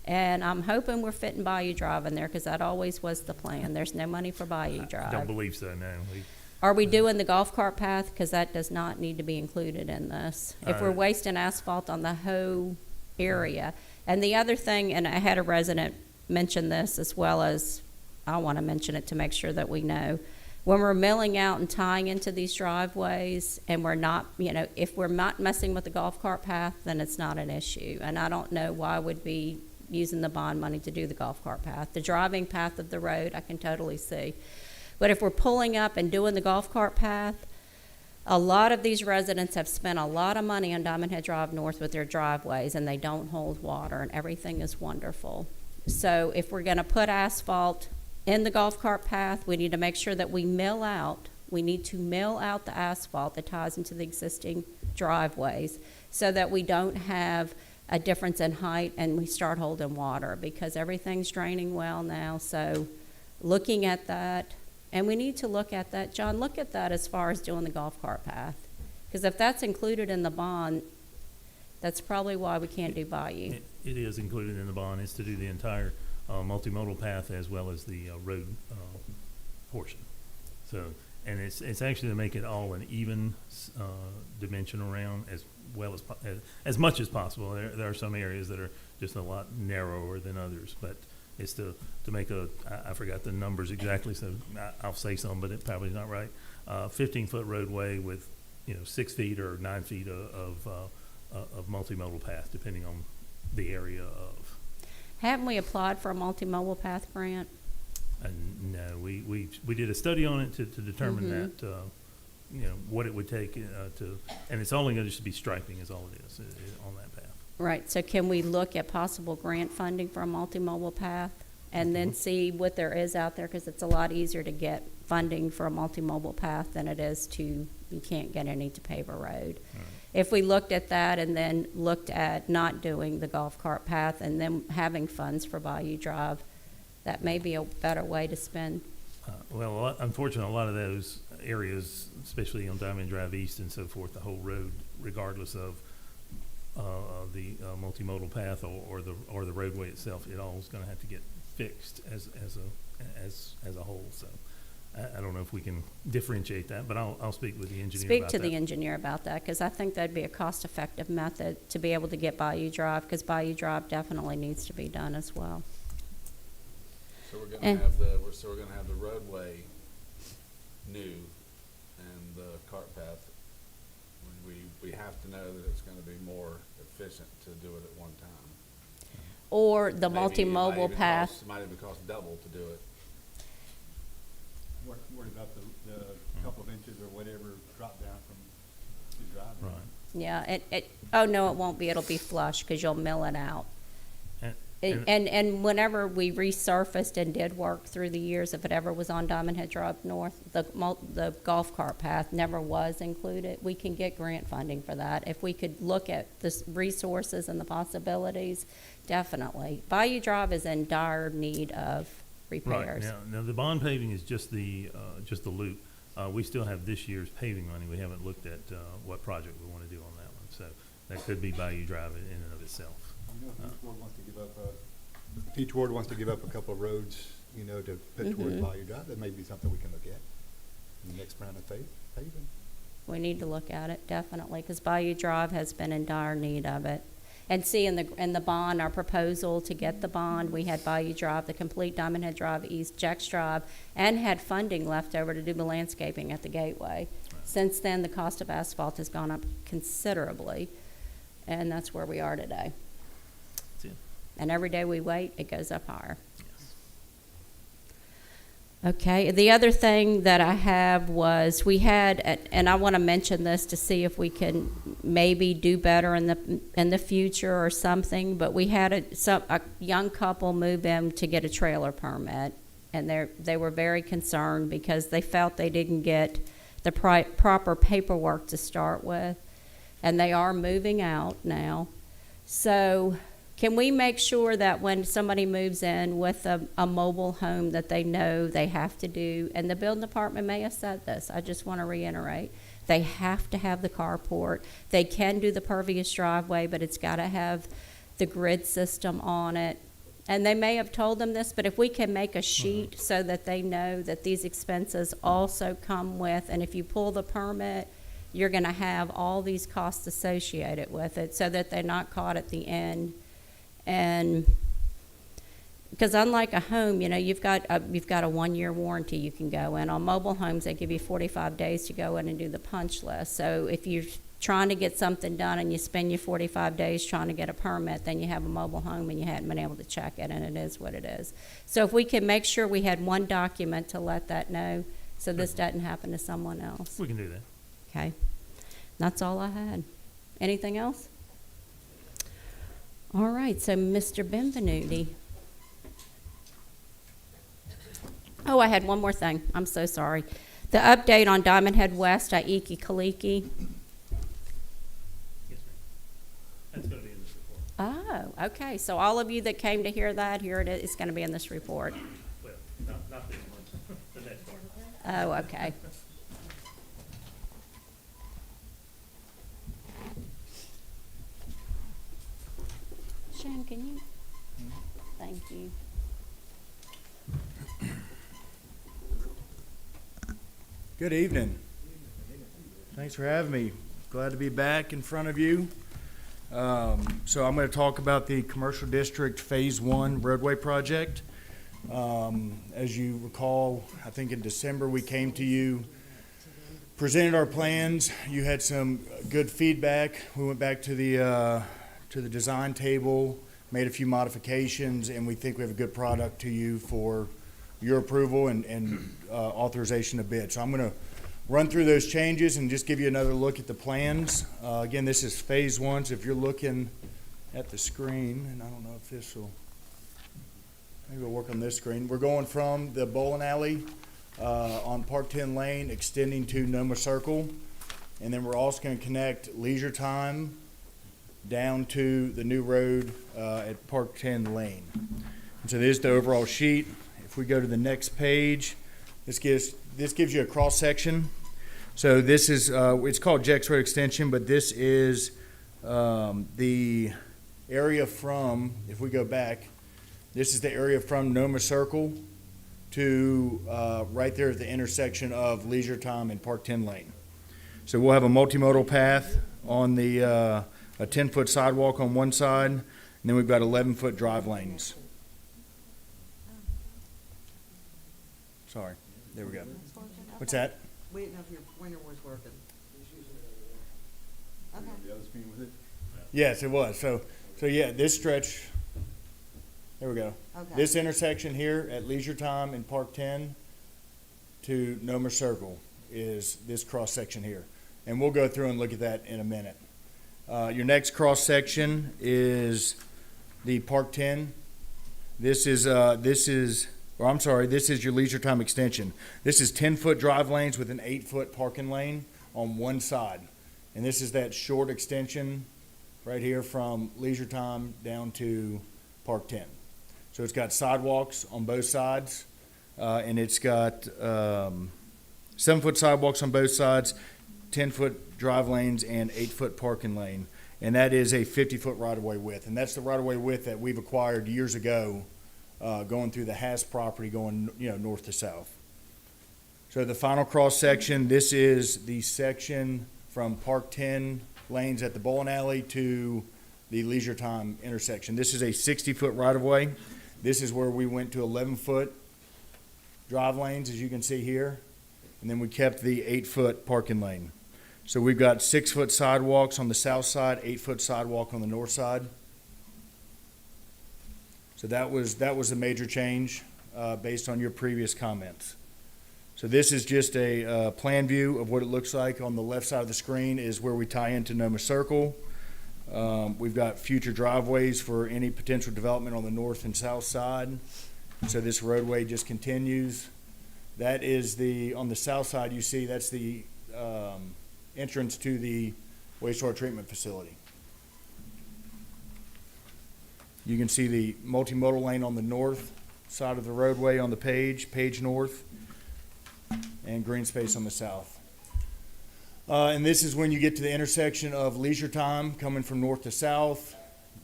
And I'm hoping we're fitting Bayou Drive in there, because that always was the plan. There's no money for Bayou I Drive. don't believe so, no. Are we doing the golf cart path? Because that does not need to be included in this. If we're Uh, wasting asphalt on the whole area. And the other thing, and I had a resident mention this as well as, I want to mention it to make sure that we know. When we're milling out and tying into these driveways, and we're not, if we're not messing with the golf cart path, then it's not an issue. And I don't know why would be using the bond money to do the golf cart path. The driving path of the road, I can totally see. But if we're pulling up and doing the golf cart path, a lot of these residents have spent a lot of money on Diamond Head Drive North with their driveways, and they don't hold water, and everything is wonderful. So if we're gonna put asphalt in the golf cart path, we need to make sure that we mill out the asphalt that ties into the existing driveways, so that we don't have a difference in height and we start holding water, because everything's draining well now. So looking at that, and we need to look at that, John, look at that as far as doing the golf cart path. Because if that's included in the bond, that's probably why we can't do Bayou. It is included in the bond, it's to do the entire multimodal path as well as the road portion. So, and it's actually to make it all an even dimension around as well as much as possible. There are some areas that are just a lot narrower than others, but it's to make I forgot the numbers exactly, so I'll say some, but it probably is not right. 15-foot roadway with 6 feet or 9 feet of multimodal path, depending on the area of. Haven't we applied for a multimodal path grant? And no, we did a study on it to determine that what it would take and it's only going to just be striping is all it is on that path. Right, so can we look at possible grant funding for a multimodal path and then see what there is out there? Because it's a lot easier to get funding for a multimodal path than it is you can't get any to pave a road. Right. If we looked at that and then looked at not doing the golf cart path and then having funds for Bayou Drive, that may be a better way to spend. Well, unfortunately, a lot of those areas, especially on Diamond Drive East and so forth, the whole road, regardless of the multimodal path or the roadway itself, it all is going to have to get fixed as a whole. So I don't know if we can differentiate that, but I'll speak with the engineer Speak about to that. the engineer about that, because I think that'd be a cost-effective method to be able to get Bayou Drive, because Bayou Drive definitely needs to be done as well. So we're And- gonna have the roadway new and the cart path. We have to know that it's gonna be more efficient to do it at one time. Or the Maybe it might multimodal even path. cost- Might even cost double to do it. Worried about the couple of inches or whatever drop down from the driveway. Right. Yeah, oh, no, it won't be. It'll be flush, because you'll mill it out. And whenever we resurfaced and did work through the years, if it ever was on Diamond Head Drive North, the golf cart path never was included. We can get grant funding for that. If we could look at the resources and the possibilities, definitely. Bayou Drive is in dire need of repairs. Right, now the bond paving is just the loop. We still have this year's paving money. We haven't looked at what project we want to do on that one. So that could be Bayou Drive in and of itself. If each ward wants to give up a couple of roads, to put towards Bayou Drive, that may be something we can look at in the next round of paving. We need to look at it, definitely, because Bayou Drive has been in dire need of it. And see, in the bond, our proposal to get the bond, we had Bayou Drive, the complete Diamond Head Drive East, Jack's Drive, and had funding left over to do the landscaping at the gateway. Since then, the cost of asphalt has gone up considerably, and that's where we are today. That's it. And every day we wait, it goes up higher. Okay, the other thing that I have was we had, and I want to mention this to see if we can maybe do better in the future or something, but we had a young couple move in to get a trailer permit, and they were very concerned because they felt they didn't get the proper paperwork to start with, and they are moving out now. So can we make sure that when somebody moves in with a mobile home that they know they have to do, and the building department may have said this, I just want to reiterate, they have to have the carport. They can do the pervious driveway, but it's got to have the grid system on it. And they may have told them this, but if we can make a sheet so that they know that these expenses also come with, and if you pull the permit, you're gonna have all these costs associated with it, so that they're not caught at the end. And, because unlike a home, you know, you've got a 1-year warranty you can go in. On mobile homes, they give you 45 days to go in and do the punch list. So if you're trying to get something done and you spend your 45 days trying to get a permit, then you have a mobile home and you hadn't been able to check it, and it is what it is. So if we can make sure we had one document to let that know, so this doesn't happen to someone else. We can do that. Okay? That's all I had. Anything else? All right, so Mr. Benvenuti. Oh, I had one more thing. I'm so sorry. The update on Diamond Head West at Iki Kaliki. Yes, ma'am. That's gonna be in this report. Oh, okay. So all of you that came to hear that, here it is. It's going to be in this report. Well, not this one, the next one. Oh, okay. Sharon, can you? Thank you. Good evening. Thanks for having me. Glad to be back in front of you. So I'm going to talk about the Commercial District Phase 1 roadway project. As you recall, I think in December we came to you, presented our plans. You had some good feedback. We went back to the design table, made a few modifications, and we think we have a good product to you for your approval and authorization of bid. So I'm going to run through those changes and just give you another look at the plans. Again, this is Phase 1, so if you're looking at the screen, and I don't know if this will, maybe we'll work on this screen. We're going from the bowling alley on Park 10 Lane, extending to Noma Circle, and then we're also going to connect Leisure Time down to the new road at Park 10 Lane. And so there's the overall sheet. If we go to the next page, this gives you a cross section. So this is it's called Jex Road Extension, but this is the area from, if we go back, this is the area from Noma Circle to right there at the intersection of Leisure Time and Park 10 Lane. So we'll have a multimodal path on the a 10-foot sidewalk on one side, and then we've got 11-foot drive lanes. Sorry, there we go. What's that? We didn't know if your pointer was working. Okay. The other screen with it? Yes, it was. So yeah, this stretch, there we go. Okay. This intersection here at Leisure Time and Park 10 to Noma Circle is this cross section here. And we'll go through and look at that in a minute. Your next cross section is the Park 10. This is your Leisure Time extension. This is 10-foot drive lanes with an 8-foot parking lane on one side. And this is that short extension right here from Leisure Time down to Park 10. So it's got sidewalks on both sides, and it's got 7-foot sidewalks on both sides, 10-foot drive lanes, and 8-foot parking lane. And that is a 50-foot right-of-way width. And that's the right-of-way width that we've acquired years ago, going through the Haas property, going north to south. So the final cross section, this is the section from Park 10 lanes at the bowling alley to the Leisure Time intersection. This is a 60-foot right-of-way. This is where we went to 11-foot drive lanes, as you can see here, and then we kept the 8-foot parking lane. So we've got 6-foot sidewalks on the south side, 8-foot sidewalk on the north side. So that was a major change based on your previous comments. So this is just a plan view of what it looks like. On the left side of the screen is where we tie into Noma Circle. We've got future driveways for any potential development on the north and south side. So this roadway just continues. That is on the south side, you see, that's the entrance to the wastewater treatment facility. You can see the multimodal lane on the north side of the roadway on the page north, and green space on the south. And this is when you get to the intersection of Leisure Time, coming from north to south.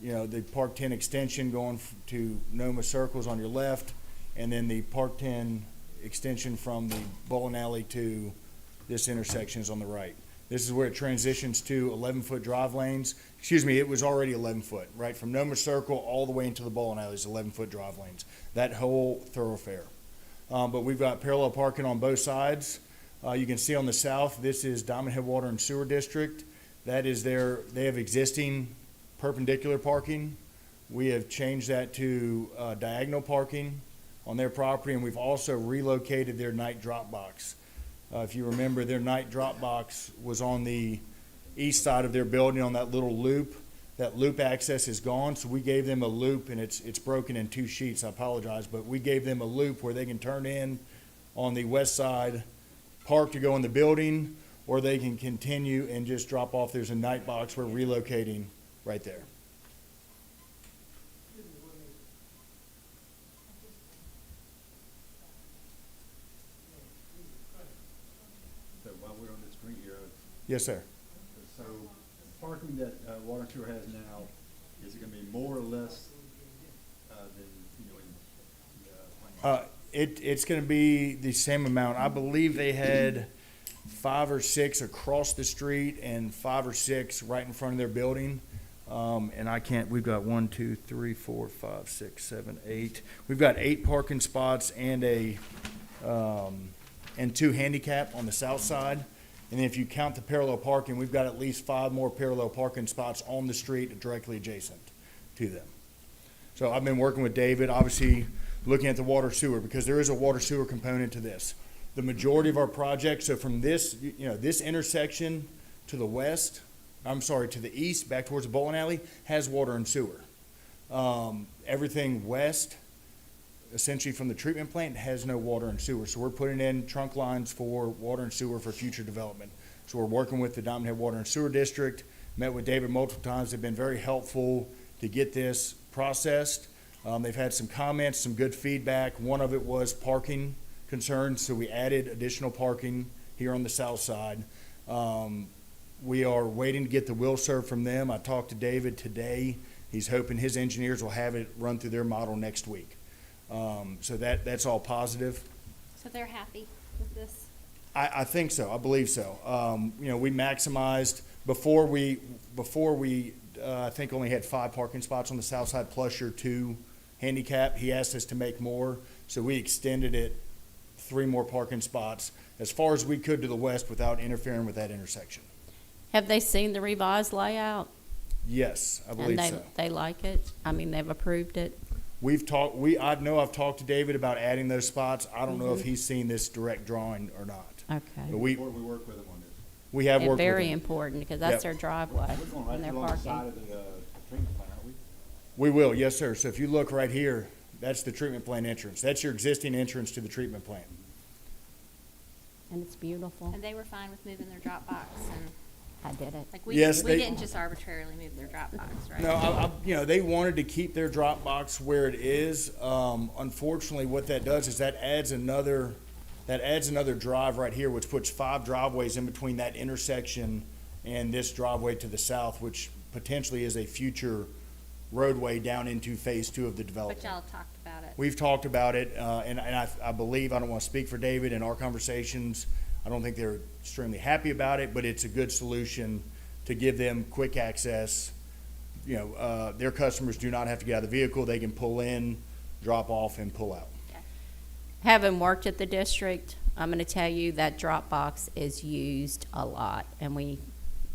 the Park 10 extension going to Noma Circles on your left, and then the Park 10 extension from the bowling alley to this intersection is on the right. This is where it transitions to 11-foot drive lanes. Excuse me, it was already 11-foot, right? From Noma Circle all the way into the bowling alley is 11-foot drive lanes, that whole thoroughfare. But we've got parallel parking on both sides. You can see on the south, this is Diamond Head Water and Sewer District. That is they have existing perpendicular parking. We have changed that to diagonal parking on their property, and we've also relocated their night drop box. If you remember, their night drop box was on the east side of their building on that little loop. That loop access is gone, so we gave them a loop, and it's broken in 2 sheets, I apologize, but we gave them a loop where they can turn in on the west side, park to go in the building, or they can continue and just drop off. There's a night box we're relocating right there. So while we're on this screen here, Yes, sir. so parking that Water and Sewer has now, is it gonna be more or less than, in plan? It's going to be the same amount. I believe they had 5 or 6 across the street and 5 or 6 right in front of their building. And we've got 1, 2, 3, 4, 5, 6, 7, 8. We've got 8 parking spots and and 2 handicap on the south side. And then if you count the parallel parking, we've got at least 5 more parallel parking spots on the street directly adjacent to them. So I've been working with David, obviously looking at the water sewer, because there is a water sewer component to this. The majority of our projects, so from this, this intersection to the west, to the east, back towards the bowling alley, has water and sewer. Everything west, essentially from the treatment plant, has no water and sewer. So we're putting in trunk lines for water and sewer for future development. So we're working with the Diamond Head Water and Sewer District, met with David multiple times. They've been very helpful to get this processed. They've had some comments, some good feedback. One of it was parking concerns, so we added additional parking here on the south side. We are waiting to get the will serve from them. I talked to David today. He's hoping his engineers will have it run through their model next week. So that's all positive. So they're happy with this? I think so. I believe so. We maximized before we I think only had 5 parking spots on the south side plus your 2 handicap. He asked us to make more, so we extended it 3 more parking spots as far as we could to the west without interfering with that intersection. Have they seen the revised layout? Yes, I believe And so. they like it? I mean, they've approved it? I've talked to David about adding those spots. I don't know if he's seen this direct drawing or not. Okay. But we Before we work with them on this. have And worked with very him. important, because Yep. that's their driveway We're going right and their along the side parking. of the treatment plant, aren't we? We will, yes, sir. So if you look right here, that's the treatment plant entrance. That's your existing entrance to the treatment plant. And it's beautiful. And they were fine with moving their drop box and, I did it. like, Yes, we they- didn't just arbitrarily move their drop box, right? No, they wanted to keep their drop box where it is. Unfortunately, what that does is that adds another drive right here, which puts 5 driveways in between that intersection and this driveway to the south, which potentially is a future roadway down into phase 2 of the development. But y'all talked about it. We've talked about it, and I believe, I don't want to speak for David, in our conversations, I don't think they're extremely happy about it, but it's a good solution to give them quick access. Their customers do not have to get out of the vehicle. They can pull in, drop off, and pull out. Having worked at the district, I'm gonna tell you that drop box is used a lot, and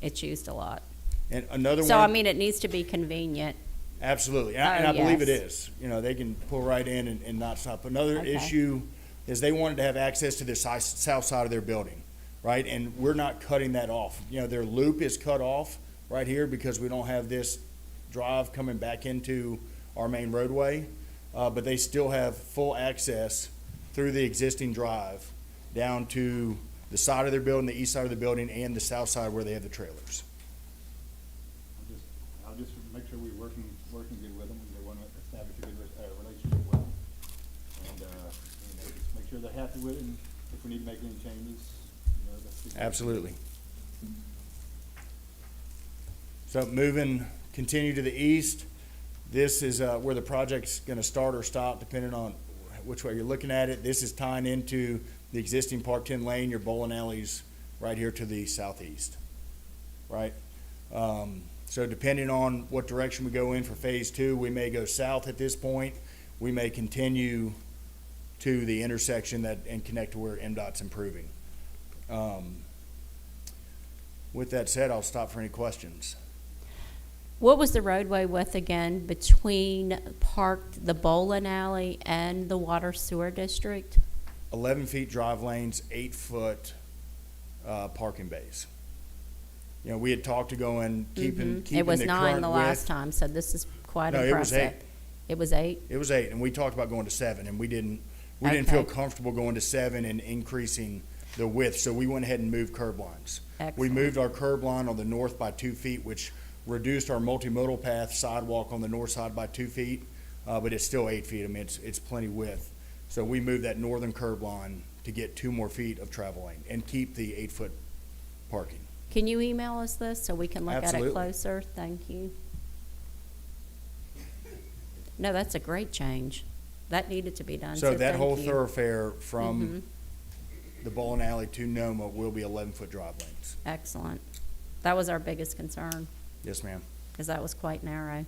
it's used a lot. And another one. So, I mean, it needs to be convenient. Absolutely, and I believe it yes. is. They can pull right in and not stop. Another Okay. issue is they wanted to have access to the south side of their building, right? And we're not cutting that off. Their loop is cut off right here because we don't have this drive coming back into our main roadway. But they still have full access through the existing drive down to the side of their building, the east side of the building, and the south side where they have the trailers. I'll just make sure we're working good with them. They want to establish a good relationship with them. And, just make sure they're happy with it, and if we need to make any changes, that's good. Absolutely. So continue to the east. This is where the project's going to start or stop, depending on which way you're looking at it. This is tying into the existing Park 10 lane. Your bowling alley's right here to the southeast, right? So depending on what direction we go in for phase 2, we may go south at this point. We may continue to the intersection and connect to where MDOT's improving. With that said, I'll stop for any questions. What was the roadway width again between the bowling alley and the water sewer district? 11 feet drive lanes, 8-foot parking bays. You know, we had talked to keeping It was the 9 current the last width. time, so this is quite No, it was impressive. 8. It was 8? It was 8, and we talked about going to 7, and we didn't feel Okay. comfortable going to 7 and increasing the width, so we went ahead and moved curb lines. We Excellent. moved our curb line on the north by 2 feet, which reduced our multimodal path sidewalk on the north side by 2 feet, but it's still 8 feet. I mean, it's plenty width. So we moved that northern curb line to get 2 more feet of travel lane and keep the 8-foot parking. Can you email us this so we can look at Absolutely. it closer? Thank you. No, that's a great change. That needed to be done, so So that thank whole you. thoroughfare from the bowling alley to Noma will be 11-foot drive lanes. Excellent. That was our biggest concern, Yes, ma'am. because that was quite narrow.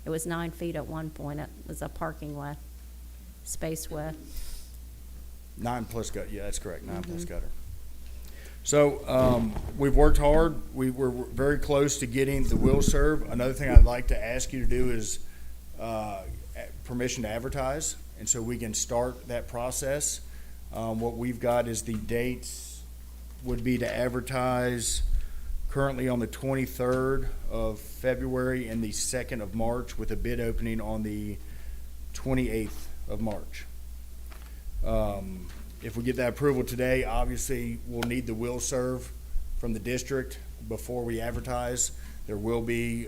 It was 9 feet at one point. It was a parking width, space width. 9 plus gutter, yeah, that's correct, 9 plus gutter. So, we've worked hard, we're very close to getting the will serve. Another thing I'd like to ask you to do is, permission to advertise, and so we can start that process. What we've got is the dates would be to advertise currently on the 23rd of February and the 2nd of March, with a bid opening on the 28th of March. If we get that approval today, obviously, we'll need the will serve from the district before we advertise. There will be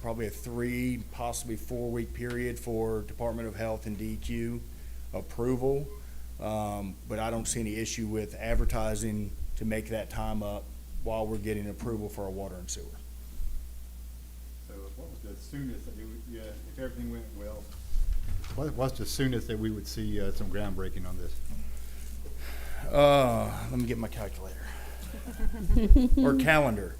probably a 3, possibly 4-week period for Department of Health and DEQ approval, but I don't see any issue with advertising to make that time up while we're getting approval for our water and sewer. So what was the soonest that you would, yeah, if everything went well, what's the soonest that we would see some groundbreaking on this? Let me get my calculator. Or calendar.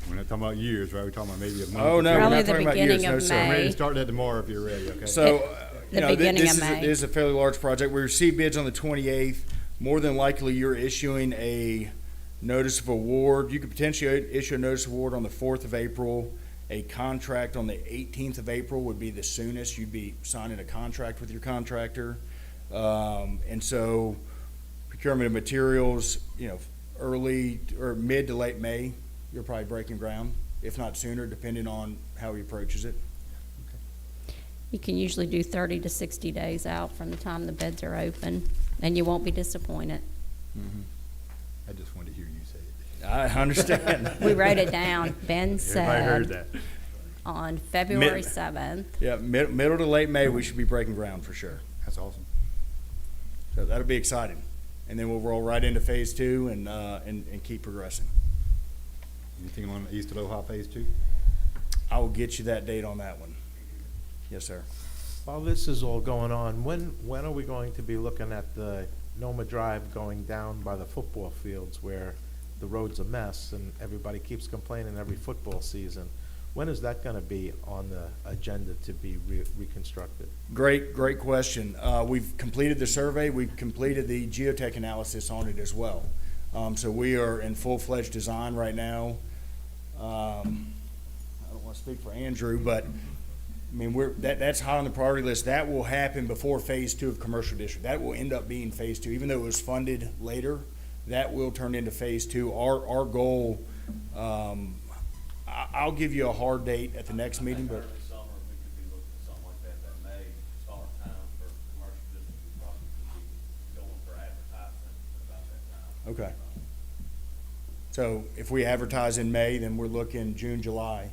We're not talking about years, right? We're talking about maybe a month. Oh, no, we're Probably not the talking about beginning years, no, of sir. I'm ready May. to start that tomorrow if you're ready, okay? So, The you know, beginning this of May. is a fairly large project. We received bids on the 28th. More than likely, you're issuing a notice of award. You could potentially issue a notice of award on the 4th of April. A contract on the 18th of April would be the soonest. You'd be signing a contract with your contractor. And so procurement of materials, you know, early or mid to late May, you're probably breaking ground, if not sooner, depending on how he approaches it. You can usually do 30 to 60 days out from the time the bids are open, and you won't be disappointed. I just wanted to hear you say it. I understand. We wrote it down. Ben Everybody heard said that. on February Mid- 7th. Yeah, middle to late May, we should be breaking ground for sure. That's awesome. So that'll be exciting. And then we'll roll right into phase 2 and keep progressing. Anything on East Aloha Phase 2? I will get you that date on that one. Yes, sir. While this is all going on, when are we going to be looking at the Noma Drive going down by the football fields where the road's a mess and everybody keeps complaining every football season? When is that gonna be on the agenda to be reconstructed? Great question. We've completed the survey. We've completed the geotech analysis on it as well. So we are in full-fledged design right now. I don't want to speak for Andrew, but I mean, that's high on the priority list. That will happen before phase 2 of commercial district. That will end up being phase 2, even though it was funded later. That will turn into phase 2. Our goal, I'll give you a hard date at the next meeting, but Early summer, we could be looking at something like that May start time for commercial district, we probably could be going for advertisement about that time. okay. So if we advertise in May, then we're looking June, July,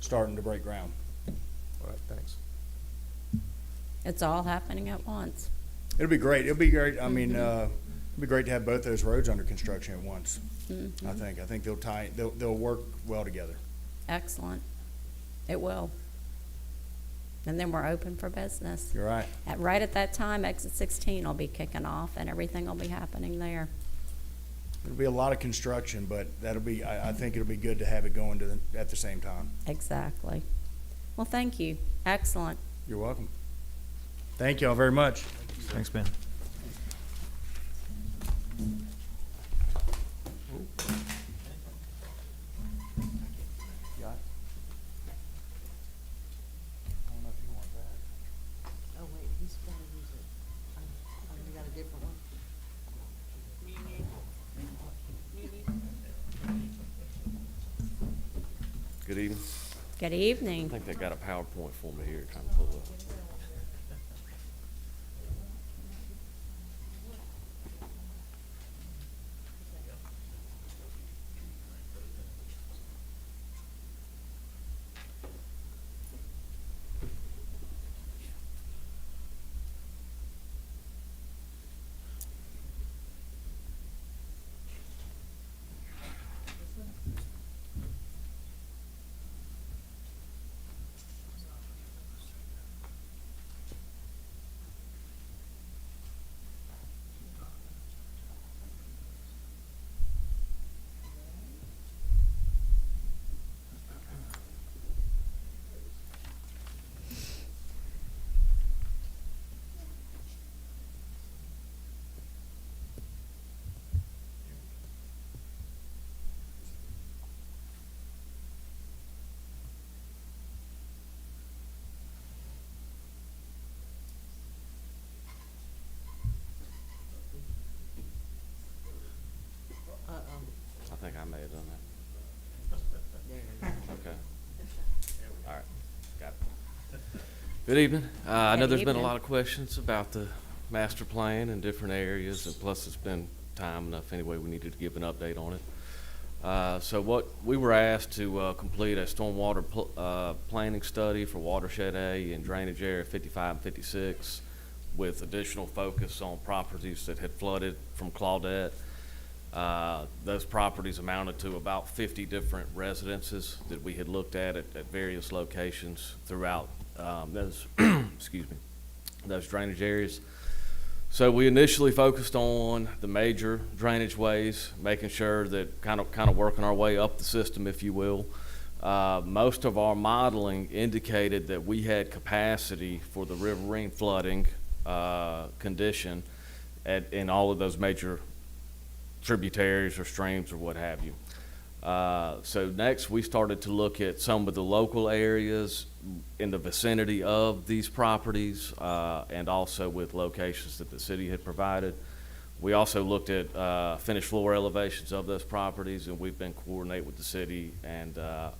starting to break ground. All right, thanks. It's all happening at once. It'll be great. It'll be great. I mean, it'll be great to have both those roads under construction at once. Mhm. I think they'll work well together. Excellent. It will. And then we're open for business. You're right. Right at that time, exit 16 will be kicking off and everything will be happening there. It'll be a lot of construction, but I think it'll be good to have it going at the same time. Exactly. Well, thank you. Excellent. You're welcome. Thank y'all very much. Thanks, Ben. Oh, wait, he's gotta use it. Oh, you got a different one? Good evening. Good I evening. think they got a PowerPoint for me here trying to pull up. Uh-oh. I think I may have done that. There it is. Okay. All right. Got it. Good evening. I know Good there's been a evening. lot of questions about the master plan in different areas, and plus it's been time enough anyway, we needed to give an update on it. So what, we were asked to complete a stormwater planning study for Watershed A and Drainage Area 55 and 56 with additional focus on properties that had flooded from Claudette. Those properties amounted to about 50 different residences that we had looked at various locations throughout those, excuse me, those drainage areas. So we initially focused on the major drainage ways, making sure that kind of working our way up the system, if you will. Most of our modeling indicated that we had capacity for the riverine flooding condition in all of those major tributaries or streams or what have you. So next we started to look at some of the local areas in the vicinity of these properties and also with locations that the city had provided. We also looked at finished floor elevations of those properties, and we've been coordinating with the city, and I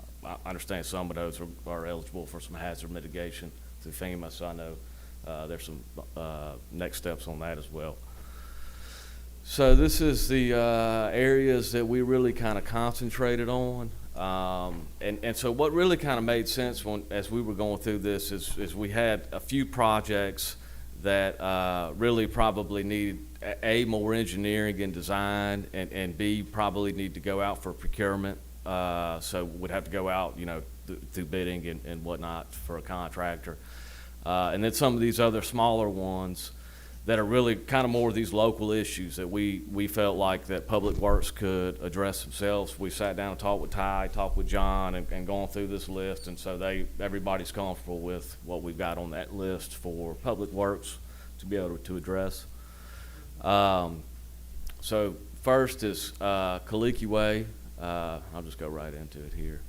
understand some of those are eligible for some hazard mitigation through FEMA, so I know there's some next steps on that as well. So this is the areas that we really kind of concentrated on. And so what really kind of made sense as we were going through this is we had a few projects that really probably need A, more engineering and design, and B, probably need to go out for procurement. So would have to go out, through bidding and whatnot for a contractor. And then some of these other smaller ones that are really kind of more of these local issues that we felt like that Public Works could address themselves. We sat down and talked with Ty, talked with John, and gone through this list, and so everybody's comfortable with what we've got on that list for Public Works to be able to address. So first is Kaliki Way. I'll just go right into it here.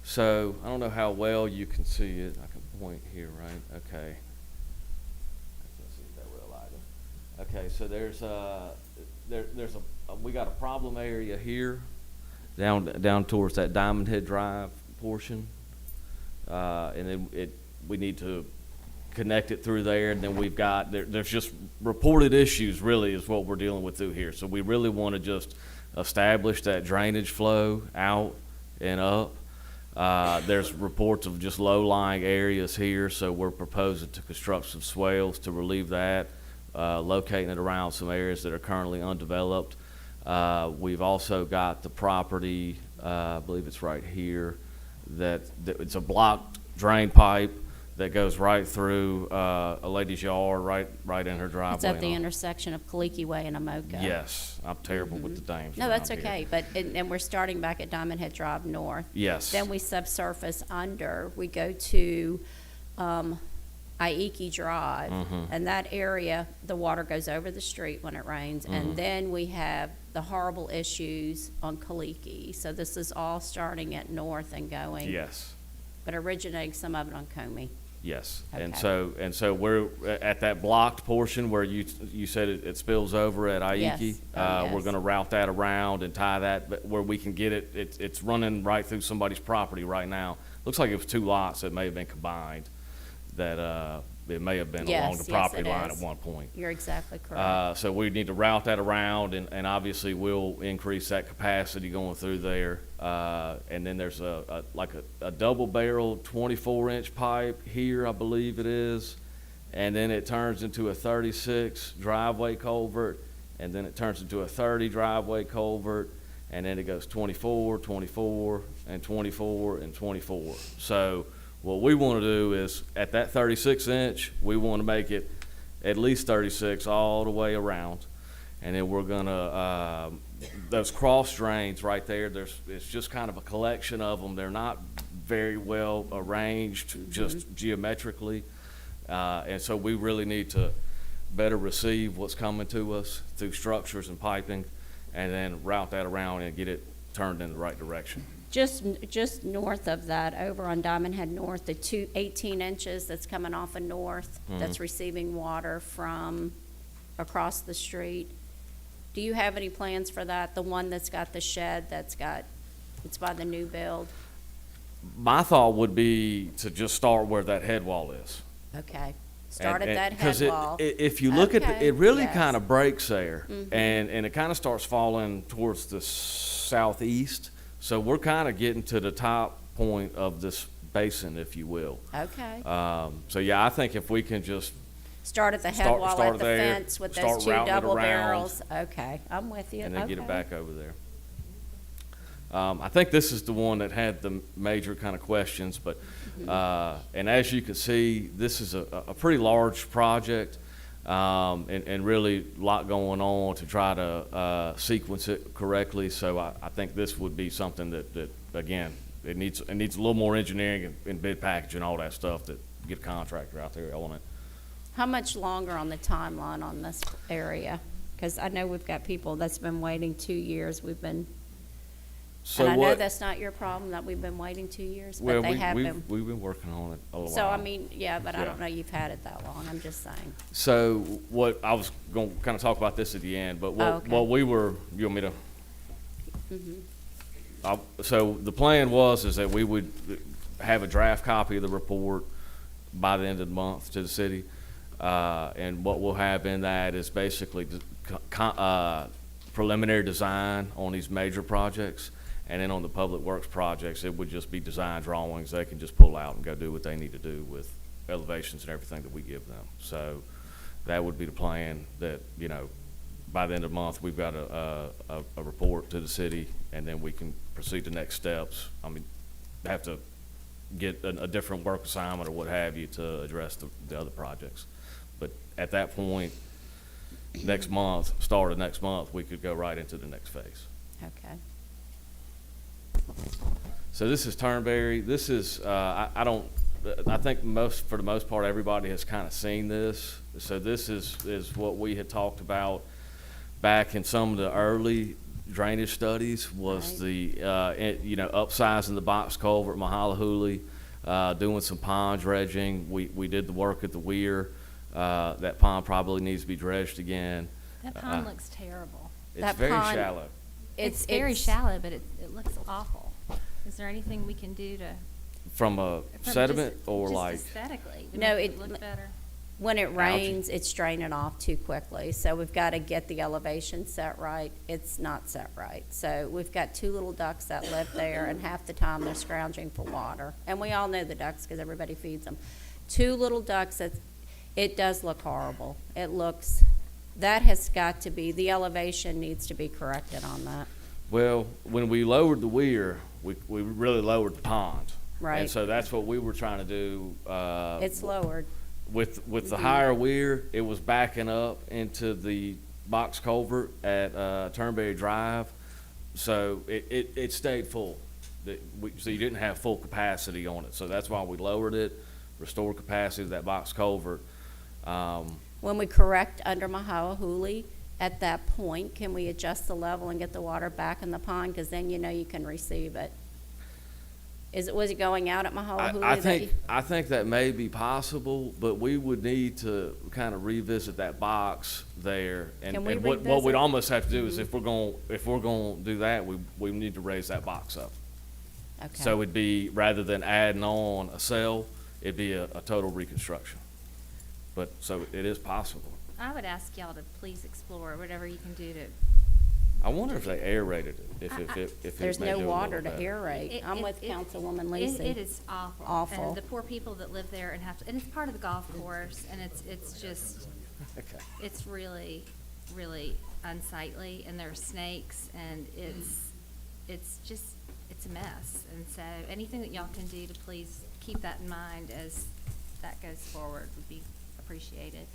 So I don't know how well you can see it. I can point here, right? Okay. Okay, so we got a problem area here, down towards that Diamond Head Drive portion, and then we need to connect it through there, and then we've got there's just reported issues really is what we're dealing with through here. So we really want to just establish that drainage flow out and up. There's reports of just low-lying areas here, so we're proposing to construct some swales to relieve that. Locating it around some areas that are currently undeveloped. We've also got the property, I believe it's right here, that it's a blocked drain pipe that goes right through, a lady's yard, right in her driveway. It's at and the all. intersection of Kaliki Way and Amoka. Yes, I'm terrible with the names. No, that's around here. okay, but, and we're starting back at Diamond Head Drive North. Yes. Then we subsurface under, we go to, Aiki Drive. Mhm. And that area, the water goes over the street when it rains. Mhm. And then we have the horrible issues on Kaliki. So this is all starting at North and going. Yes. But originating some of it on Comey. Yes, Okay. and so we're at that blocked portion where you said it spills over at Aiki. Yes. Oh, We're yes. gonna route that around and tie that, but where we can get it, it's running right through somebody's property right now. Looks like it was two lots that may have been combined, that, it may have been along Yes, the yes, property it line is. at one point. You're exactly correct. So we need to route that around, and obviously we'll increase that capacity going through there. And then there's like a double barrel 24-inch pipe here, I believe it is. And then it turns into a 36 driveway culvert, and then it turns into a 30 driveway culvert, and then it goes 24, 24, and 24, and 24. So what we want to do is, at that 36-inch, we want to make it at least 36 all the way around. And then we're gonna, those cross drains right there, it's just kind of a collection of them. They're not very well arranged, just geometrically. And so we really need to better receive what's coming to us through structures and piping, and then route that around and get it turned in the right direction. Just north of that, over on Diamond Head North, the 18 inches that's coming off of North, that's receiving water from across the street. Do you have any plans for that? The one that's got the shed, it's by the new build? My thought would be to just start where that head wall is. Okay. Start at And- that head 'cause wall. if you look at Okay, it really yes. kind of breaks there, Mhm. and it kind of starts falling towards the southeast. So we're kind of getting to the top point of this basin, if you will. Okay. So yeah, I think if we can just Start at the head start- wall start at the there, fence with start those two routing it double around, barrels. Okay, I'm with you. and then get it Okay. back over there. I think this is the one that had the major kind of questions, but, and as you can see, this is a pretty large project, and really a lot going on to try to sequence it correctly. So I think this would be something that again, it needs a little more engineering and bid package and all that stuff to get a contractor out there on it. How much longer on the timeline on this area? Because I know we've got people that's been waiting 2 years. So And I know what- that's not your problem, that we've been waiting 2 years, Well, but they have been. we've been working on it a while. So, I mean, yeah, but I Yeah. don't know you've had it that long, I'm just saying. So what, I was going to kind of talk about this at the end, but Oh, okay. what we were, you want me to? Mhm. So the plan is that we would have a draft copy of the report by the end of the month to the city. And what we'll have in that is basically preliminary design on these major projects. And then on the public works projects, it would just be design drawings. They can just pull out and go do what they need to do with elevations and everything that we give them. So that would be the plan, that, you know, by the end of the month, we've got a report to the city, and then we can proceed to next steps. I mean, have to get a different work assignment or what have you to address the other projects. But at that point, next month, start of next month, we could go right into the next phase. Okay. So this is Turnberry. This is, I think for the most part, everybody has kind of seen this. So this is what we had talked about back in some of the early drainage studies, was the, upsizing the box culvert, Mahalahuli, doing some pond dredging. We did the work at the weir. That pond probably needs to be dredged again. That pond looks terrible. It's That very pond- shallow. It's very shallow, but it looks awful. Is there anything we can do to? From a from sediment just- or just like? aesthetically, to No, make it- look better? When it rains, it's draining off too quickly, so we've got to get the elevation set right. It's not set right. So we've got two little ducks that live there, and half the time they're scrounging for water. And we all know the ducks because everybody feeds them. Two little ducks, it does look horrible. That has got to be, the elevation needs to be corrected on that. Well, when we lowered the weir, we really lowered the pond. Right. And so that's what we were trying to do. It's lowered. With the higher weir, it was backing up into the box culvert at Turnberry Drive, so it stayed full. So you didn't have full capacity on it, so that's why we lowered it, restored capacity to that box culvert. When we correct under Mahalohuli, at that point, can we adjust the level and get the water back in the pond? Because then you know you can receive it. Was it going out at Mahalohuli? I think that may be possible, but we would need to kind of revisit that box there. Can we and what we'd revisit? almost have to do is if we're going to do that, we need to raise that box up. Okay. So it'd be, rather than adding on a cell, it'd be a total reconstruction. But, so it is possible. I would ask y'all to please explore whatever you can do to. I wonder if they aerated it, if it There's may no do a water little to better. aerate. I'm with Councilwoman Lacey. It is awful. Awful. And the poor people that live there and have to, and it's part of the golf course, and it's just, Okay. it's really, really unsightly, and there are snakes, and it's just, it's a mess. And so anything that y'all can do to please keep that in mind as that goes forward would be appreciated.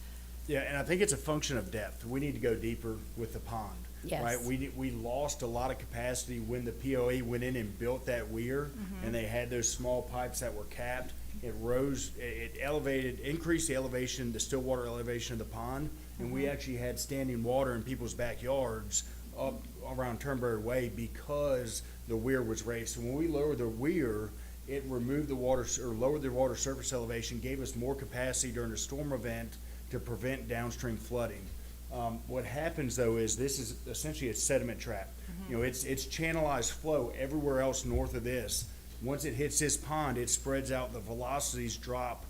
Yeah, and I think it's a function of depth. We need to go deeper with the pond. Yes. Right? We lost a lot of capacity when the POE went in and built that weir, and they had those small pipes that were capped. It rose, it elevated, increased the elevation, the still water elevation of the pond, and we actually had standing water in people's backyards up around Turnberry Way because the weir was raised. So when we lowered the weir, it removed the water, or lowered the water surface elevation, gave us more capacity during a storm event to prevent downstream flooding. What happens though is this is essentially a sediment trap. You know, it's channelized flow everywhere else north of this. Once it hits this pond, it spreads out, the velocities drop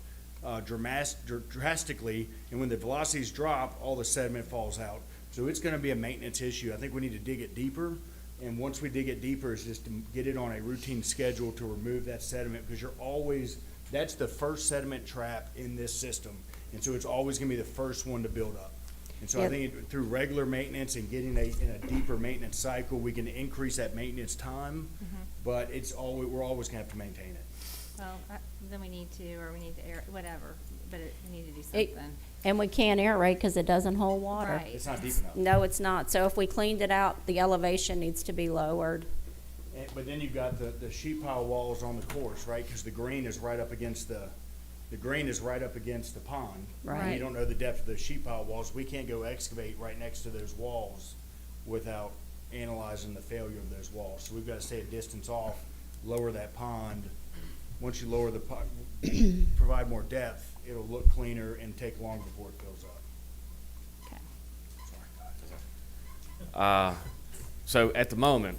drastically, and when the velocities drop, all the sediment falls out. So it's gonna be a maintenance issue. I think we need to dig it deeper, and once we dig it deeper, it's just to get it on a routine schedule to remove that sediment, because that's the first sediment trap in this system. And so it's always gonna be the first one to build up. And so I Yep. think through regular maintenance and getting in a deeper maintenance cycle, we can increase that maintenance time, but we're always gonna have to maintain it. Well, then we need to, or we need to air, whatever, but we need to do It- something. And we can't aerate because it doesn't hold water. Right. It's not deep enough. No, it's not. So if we cleaned it out, the elevation needs to be lowered. But then you've got the sheet pile walls on the course, right? Because the green is right up against the pond. Right. You don't know the depth of the sheet pile walls. We can't go excavate right next to those walls without analyzing the failure of those walls. So we've got to stay a distance off, lower that pond. Once you lower the pond, provide more depth, it'll look cleaner and take longer before it fills up. Okay. So at the moment,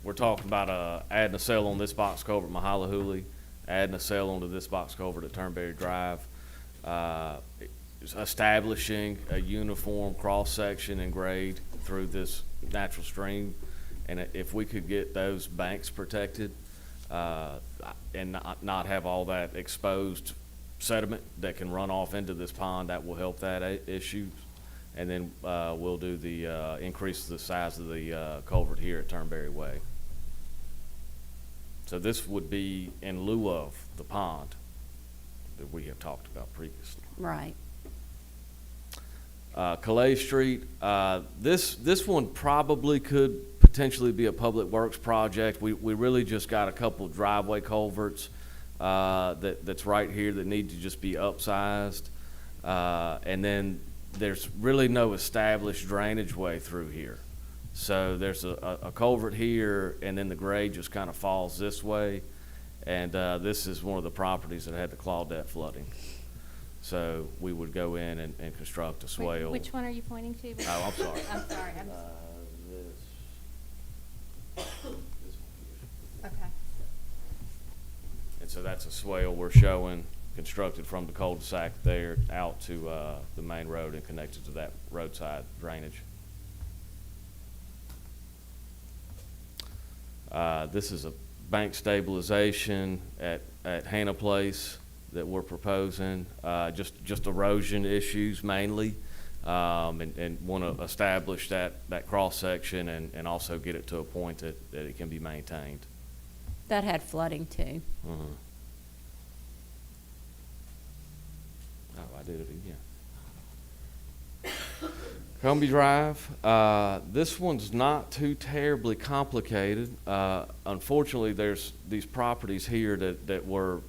we're talking about adding a cell on this box culvert, Mahalohuli, adding a cell onto this box culvert at Turnberry Drive, establishing a uniform cross-section and grade through this natural stream. And if we could get those banks protected and not have all that exposed sediment that can run off into this pond, that will help that issue. And then we'll do the increase the size of the culvert here at Turnberry Way. So this would be in lieu of the pond that we have talked about previously. Right. Calais Street, this one probably could potentially be a public works project. We really just got a couple driveway culverts that's right here that need to just be upsized. And then there's really no established drainage way through here. So there's a culvert here, and then the grade just kind of falls this way. And this is one of the properties that had the Claudette flooding. So we would go in and construct a swale. Which one are you pointing to? Oh, I'm sorry. I'm sorry, I'm, This one here. okay. And so that's a swale we're showing constructed from the cul-de-sac there out to the main road and connected to that roadside drainage. This is a bank stabilization at Hannah Place that we're proposing, just erosion issues mainly, and want to establish that cross-section and also get it to a point that it can be maintained. That had flooding too. I did it again. Columbia Drive, this one's not too terribly complicated. Unfortunately, there's these properties here that were,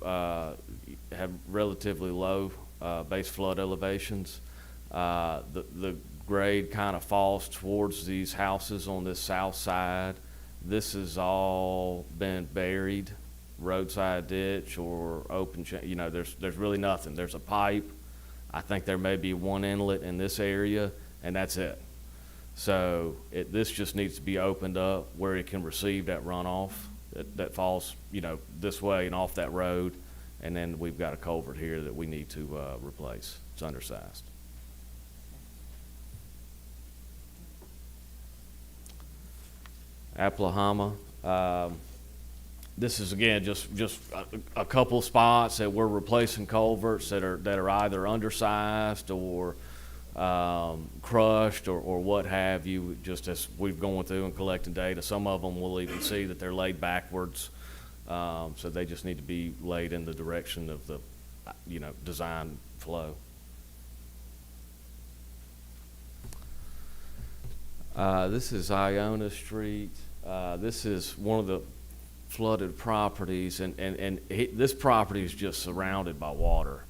have relatively low, base flood elevations. The grade kind of falls towards these houses on this south side. This has all been buried, roadside ditch or open, you know, there's really nothing. There's a pipe. I think there may be one inlet in this area, and that's it. So this just needs to be opened up where it can receive that runoff that falls, you know, this way and off that road. And then we've got a culvert here that we need to replace. It's undersized. Applahama. This is again just a couple spots that we're replacing culverts that are either undersized or crushed or what have you. Just as we've gone through and collecting data, some of them we'll even see that they're laid backwards, so they just need to be laid in the direction of the, you know, design flow. This is Iona Street. This is one of the flooded properties, and this property is just surrounded by water.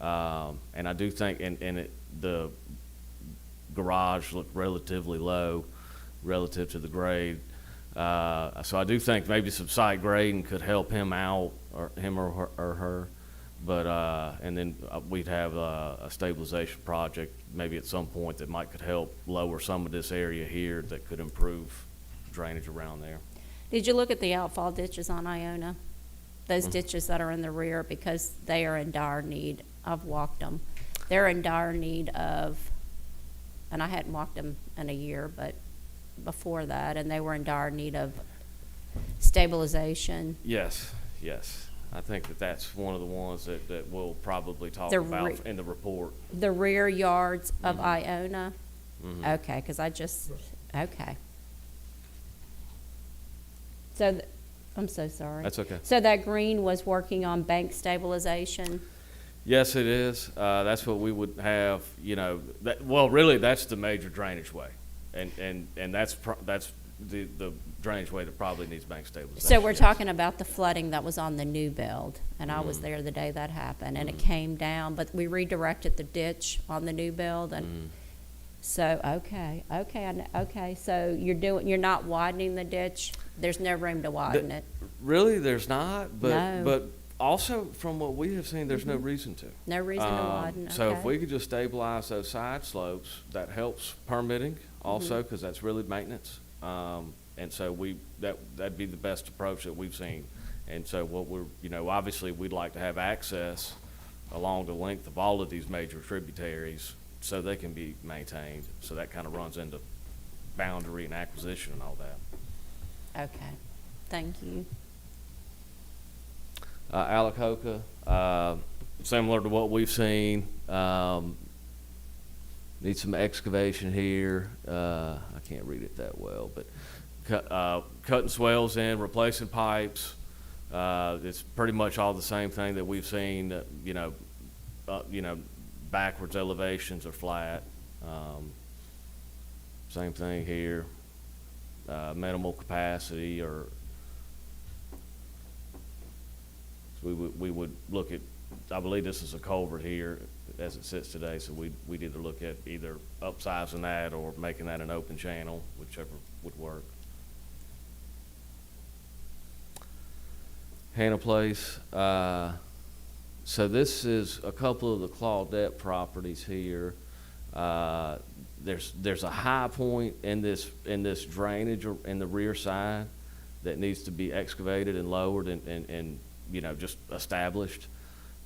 And I do think, the garage looked relatively low relative to the grade. So I do think maybe some site grading could help him out, or him or her. But, and then we'd have a stabilization project maybe at some point that could help lower some of this area here that could improve drainage around there. Did you look at the outfall ditches on Iona? Those ditches that are in the rear, because they are in dire need. I've walked them. They're in dire need of, and I hadn't walked them in a year, but before that, and they were in dire need of stabilization. Yes. I think that's one of the ones that we'll probably talk about in the report. The rear yards of Mhm. Iona? Mhm. Okay, because okay. So, I'm so sorry. That's okay. So that green was working on bank stabilization? Yes, it is. That's what we would have, you know, really, that's the major drainage way. And that's the drainage way that probably needs bank stabilization. So we're yes. talking about the flooding that was on the new build, and I was Mhm. there the day that happened, and it Mhm. came down, but we redirected the ditch on the new build, and Mhm. so, okay, so you're not widening the ditch? There's no room to widen it? Really, there's not, No. but also from what we have seen, there's no reason to. No reason to widen, So if okay. we could just stabilize those side slopes, that helps permitting also, because that's really maintenance. And so that'd be the best approach that we've seen. And so what we're, you know, obviously we'd like to have access along the length of all of these major tributaries so they can be maintained. So that kind of runs into boundary and acquisition and all that. Okay, thank you. Alacoca, similar to what we've seen, needs some excavation here. I can't read it that well, but cutting swales in, replacing pipes. It's pretty much all the same thing that we've seen. You know, backwards elevations are flat. Same thing here. Minimal capacity, or so we would look at. I believe this is a culvert here as it sits today, so we'd either look at either upsizing that or making that an open channel, whichever would work. Hannah Place. So this is a couple of the Claudette properties here. There's a high point in this drainage in the rear side that needs to be excavated and lowered and you know, just established.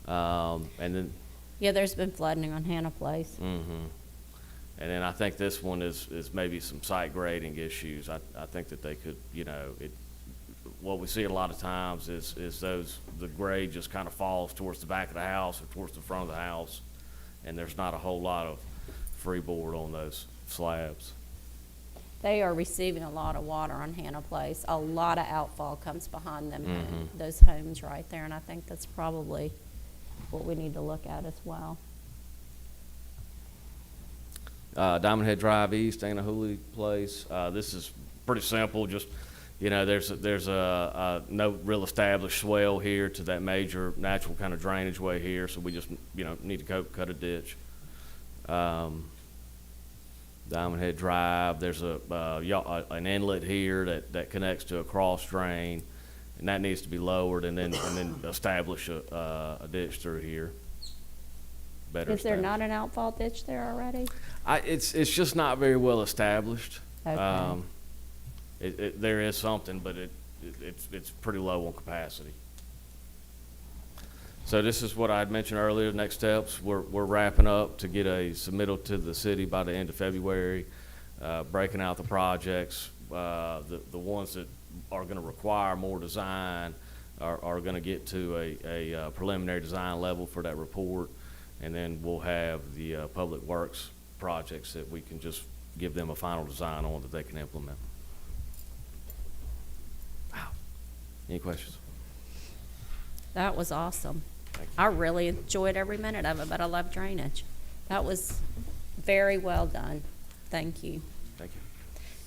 And then. Yeah, there's been flooding on Hannah Place. Mm-hmm. And then I think this one is maybe some site grading issues. I think that they could, you know, what we see a lot of times is the grade just kind of falls towards the back of the house or towards the front of the house, and there's not a whole lot of freeboard on those slabs. They are receiving a lot of water on Hannah Place. A lot of outfall comes behind them, Mhm. those homes right there, and I think that's probably what we need to look at as well. Diamond Head Drive East, Anahuli Place. This is pretty simple, just, there's a no real established swell here to that major natural kind of drainage way here, so we just, need to cut a ditch. Diamond Head Drive, there's an inlet here that connects to a cross drain, and that needs to be lowered and then establish a ditch through here. Better Is there established. not an outfall ditch there already? It's just not very well established. Okay. There is something, but it's pretty low on capacity. So this is what I had mentioned earlier. Next steps, we're wrapping up to get a submittal to the city by the end of February, breaking out the projects. The ones that are going to require more design are going to get to a preliminary design level for that report, and then we'll have the public works projects that we can just give them a final design on that they can implement. Wow. Any questions? That was awesome. Thank you. I really enjoyed every minute of it, but I love drainage. That was very well done. Thank you. Thank you.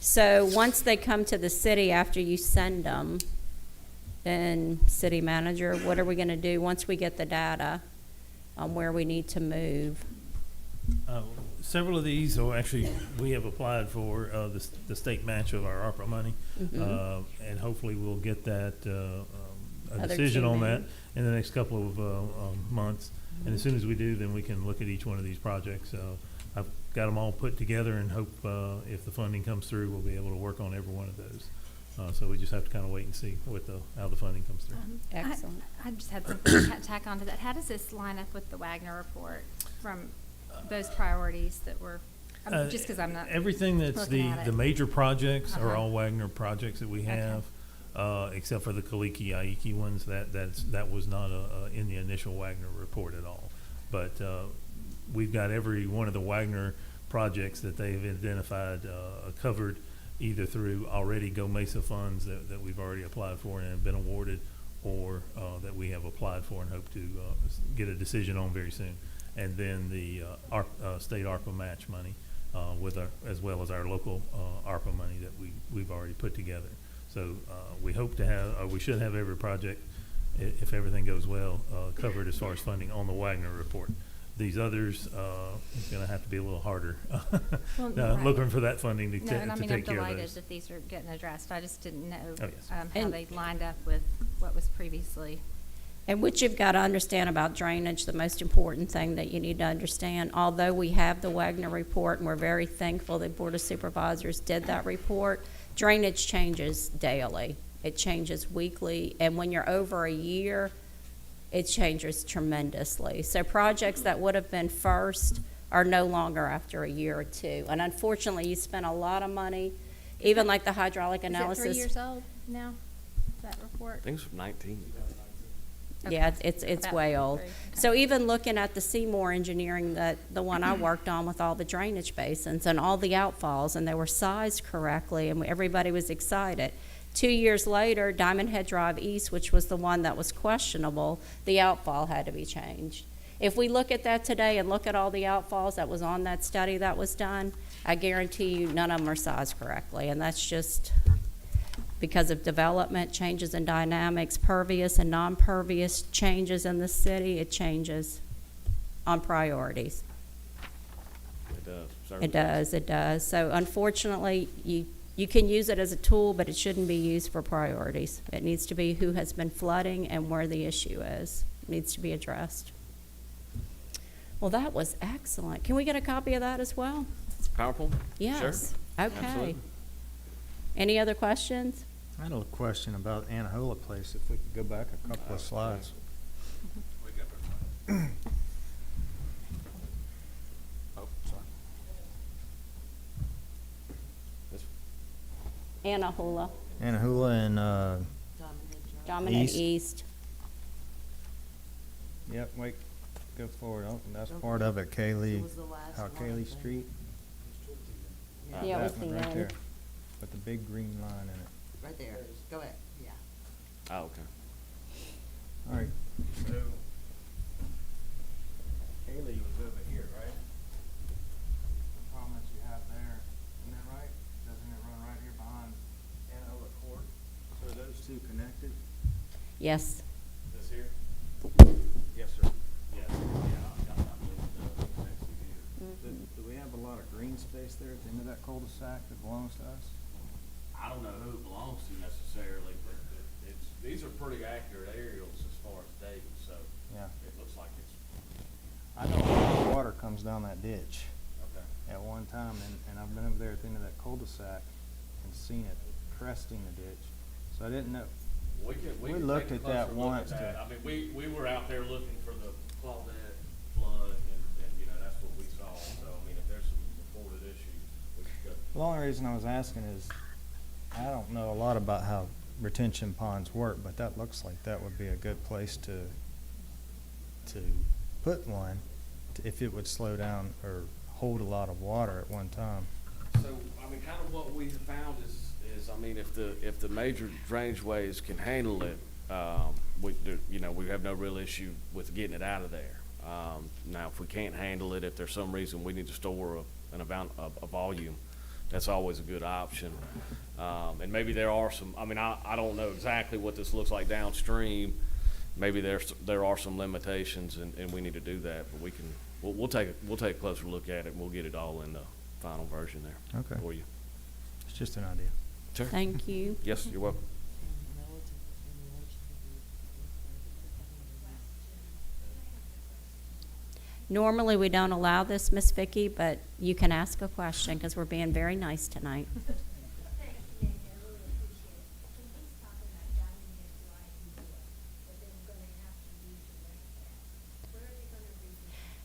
So once they come to the city after you send them, then city manager, what are we gonna do once we get the data on where we need to move? Several of these, or actually, we have applied for the state match of our ARPA money, and hopefully we'll get that, a Other decision two on that maybe. in the next couple of months. And as soon as we do, then we can look at each one of these projects. I've got them all put together and hope if the funding comes through, we'll be able to work on every one of those. So we just have to kind of wait and see how the funding comes through. Excellent. I just had something to tack onto that. How does this line up with the Wagner report from those priorities that were, just because I'm not Everything that's looking at the it. major projects are Uh-huh. all Wagner projects that we Okay. have, except for the Kaliki Aiki ones. That was not in the initial Wagner report at all. But we've got every one of the Wagner projects that they've identified covered either through already Go Mesa funds that we've already applied for and have been awarded, or that we have applied for and hope to get a decision on very soon. And then the state ARPA match money, as well as our local ARPA money that we've already put together. So we hope to have, we should have every project, if everything goes well, covered as far as funding on the Wagner report. These others, it's going to have to be a little harder, Well, right. looking for that funding to No, and I mean, I'm take care of delighted those. that these are getting addressed. I just didn't know Oh, yes. how And- they lined up with what was previously. And what you've got to understand about drainage, the most important thing that you need to understand, although we have the Wagner report, and we're very thankful that Board of Supervisors did that report, drainage changes daily. It changes weekly, and when you're over a year, it changes tremendously. So projects that would have been first are no longer after a year or two. And unfortunately, you spend a lot of money, even like the hydraulic analysis. Is it 3 years old now, that report? I think it's from 19. Yeah, it's About way old. 3, okay. So even looking at the Seymour Engineering, the one I worked on with all the drainage basins and all the outfalls, and they were sized correctly, and everybody was excited. 2 years later, Diamond Head Drive East, which was the one that was questionable, the outfall had to be changed. If we look at that today and look at all the outfalls that was on that study that was done, I guarantee you none of them are sized correctly, and that's just because of development, changes in dynamics, pervious and non-pervious changes in the city. It changes on priorities. It does. Certainly It does. So unfortunately, you can use it as a tool, but it shouldn't be used for priorities. It needs to be who has been flooding and where the issue is. It needs to be addressed. Well, that was excellent. Can we get a copy of that as well? PowerPoint? Yes. Okay. Absolutely. Any other questions? I had a question about Anahola Place, if we could go back a couple of slides. Oh, sorry. Anahula, Anahola and, Diamond Head Drive. Dominant East. East. yep, wait, go forward. Oh, that's Okay. part of it, It Kaylee, was the last how one, I Kaylee think. Street. Yeah, it was That the one right end. there, with the big green line in it. Right there. Go ahead. Yeah. Oh, okay. All right, so Kaylee was over here, right? Promise Yes. This here? Yes, sir. Yeah, Do we have a lot of green space there at the end of that cul-de-sac that belongs to us? I don't know who it belongs to necessarily, but these are pretty accurate aerials as far as dating, so Yeah. it looks like it's, I know a lot of water comes down that ditch okay. at one time, and I've been over there at the end of that cul-de-sac and seen it cresting the ditch. So I didn't know. We We can looked take a at that closer look once at that. to- I mean, we were out there looking for the Claudette flood, and, you know, that's what we saw. So, I mean, if there's some reported issues, we could go. The only reason I was asking is, I don't know a lot about how retention ponds work, but that looks like that would be a good place to put one, if it would slow down or hold a lot of water at one time. So, I mean, kind of what we have found is, I mean, if the major drainage ways can handle it, you know, we have no real issue with getting it out of there. Now, if we can't handle it, if there's some reason we need to store a volume, that's always a good option. And maybe there are some, I mean, I don't know exactly what this looks like downstream. Maybe there are some limitations and we need to do that, but we'll take a closer look at it and we'll get it all in the final version there Okay. for you. It's just an idea. Sure. Thank you. Yes, you're welcome. Normally, we don't allow this, Miss Vicky, but you can ask a question because we're being very nice tonight.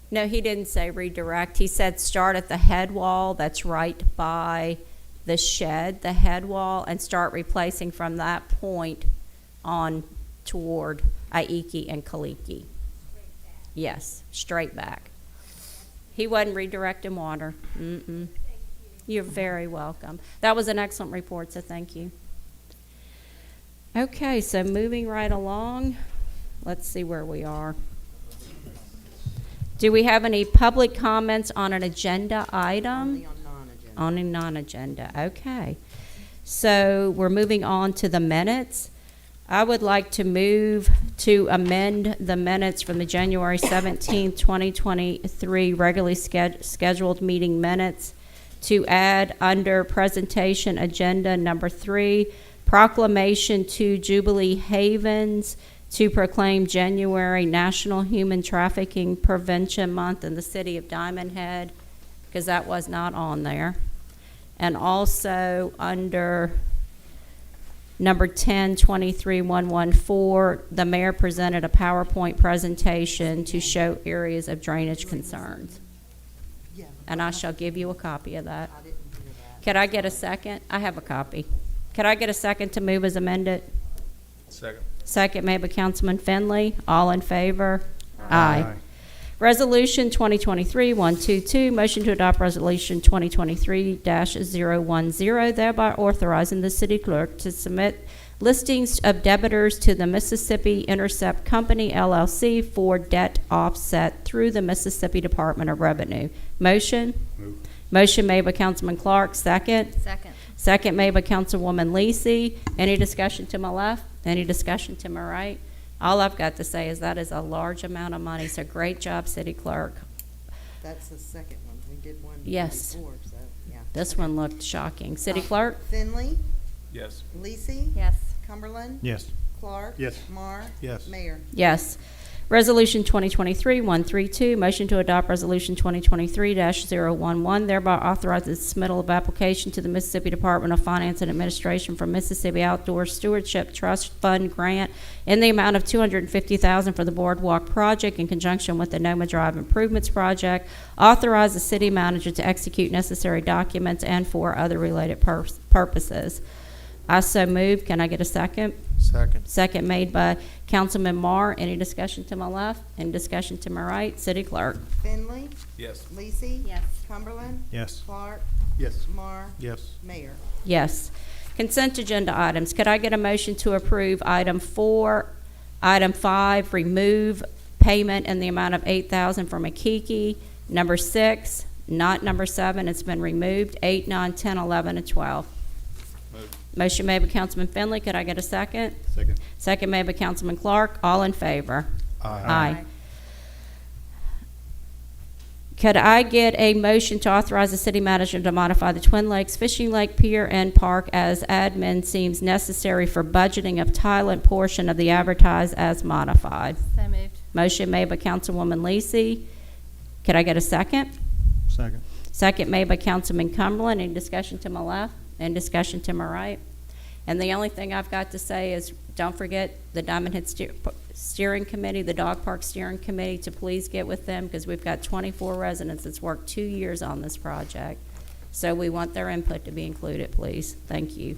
No, he didn't say redirect. He said start at the head wall that's right by the shed, the head wall, and start replacing from that point on toward Aiki and Kaliki. Yes, straight back. He wasn't redirecting water. Mm-mm. You're very welcome. That was an excellent report, so thank you. Okay, so moving right along, let's see where we are. Do we have any public comments on an agenda item? Only on non-agenda. On a non-agenda, okay. So we're moving on to the minutes. I would like to move to amend the minutes from the January 17th, 2023 regularly scheduled meeting minutes to add under presentation agenda number 3, proclamation to Jubilee Havens to proclaim January National Human Trafficking Prevention Month in the city of Diamond Head, because that was not on there. And also under number 10, 23-114, the mayor presented a PowerPoint presentation to show areas of drainage concerns. Yeah, And I shall give you a copy of that. I didn't hear that. Could I get a second? I have a copy. Could I get a second to move as amended? Second. Second made by Councilman Finley. All in favor? Aye. Resolution 2023-122, motion to adopt Resolution 2023-010, thereby authorizing the city clerk to submit listings of debtors to the Mississippi Intercept Company, LLC, for debt offset through the Mississippi Department of Revenue. Motion? Motion made by Councilman Clark, second. Second. Second made by Councilwoman Lisi. Any discussion to my left? Any discussion to my right? All I've got to say is that is a large amount of money, so great job, city clerk. That's the second one. We did one Yes. before, so, yeah. This one looked shocking. City clerk? Finley, Yes. Lisi, Yes. Cumberland, Yes. Clark. Yes. Marr. Yes. Mayor. Yes. Resolution 2023-132, motion to adopt Resolution 2023-011, thereby authorizing the submittal of application to the Mississippi Department of Finance and Administration for Mississippi Outdoor Stewardship Trust Fund grant in the amount of $250,000 for the Boardwalk project in conjunction with the Noma Drive Improvements Project. Authorize the city manager to execute necessary documents and for other related purposes. I so move. Can I get a second? Second. Second made by Councilman Marr. Any discussion to my left? Any discussion to my right? City clerk? Finley, Yes. Lisi. Yes. Cumberland, Yes. Clark, Yes. Marr, Yes. Mayor. Yes. Consent agenda items. Could I get a motion to approve item 4, item 5, remove payment in the amount of $8,000 from Akiki, number 6, not number 7, it's been removed, 8, 9, 10, 11, and 12. Motion made by Councilman Finley. Could I get a second? Second. Second made by Councilman Clark. All in favor? Aye. Could I get a motion to authorize the city manager to modify the Twin Lakes Fishing Lake Pier and Park as admin seems necessary for budgeting of Thailand portion of the advertised as modified? So moved. Motion made by Councilwoman Lisi. Could I get a second? Second. Second made by Councilman Cumberland. Any discussion to my left? Any discussion to my right? And the only thing I've got to say is, don't forget the Diamond Head Steering Committee, the Dog Park Steering Committee, to please get with them, because we've got 24 residents that's worked 2 years on this project. So we want their input to be included, please. Thank you.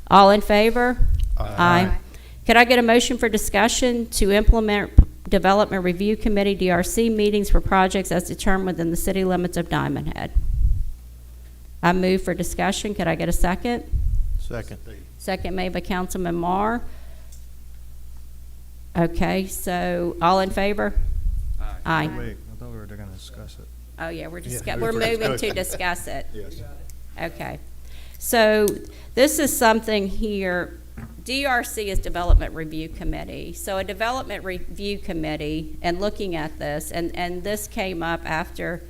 All in favor? Aye. Could I get a motion for discussion to implement Development Review Committee, DRC, meetings for projects as determined within the city limits of Diamond Head? I move for discussion. Could I get a second? Second. Second made by Councilman Marr. Okay, so all in favor? Aye. Wait, I thought we were gonna discuss it. Oh, yeah, we're Yeah, we're for moving to discussion. discuss it. Yes. Okay. So this is something here, DRC is Development Review Committee. So a Development Review Committee, and looking at this, and this came up after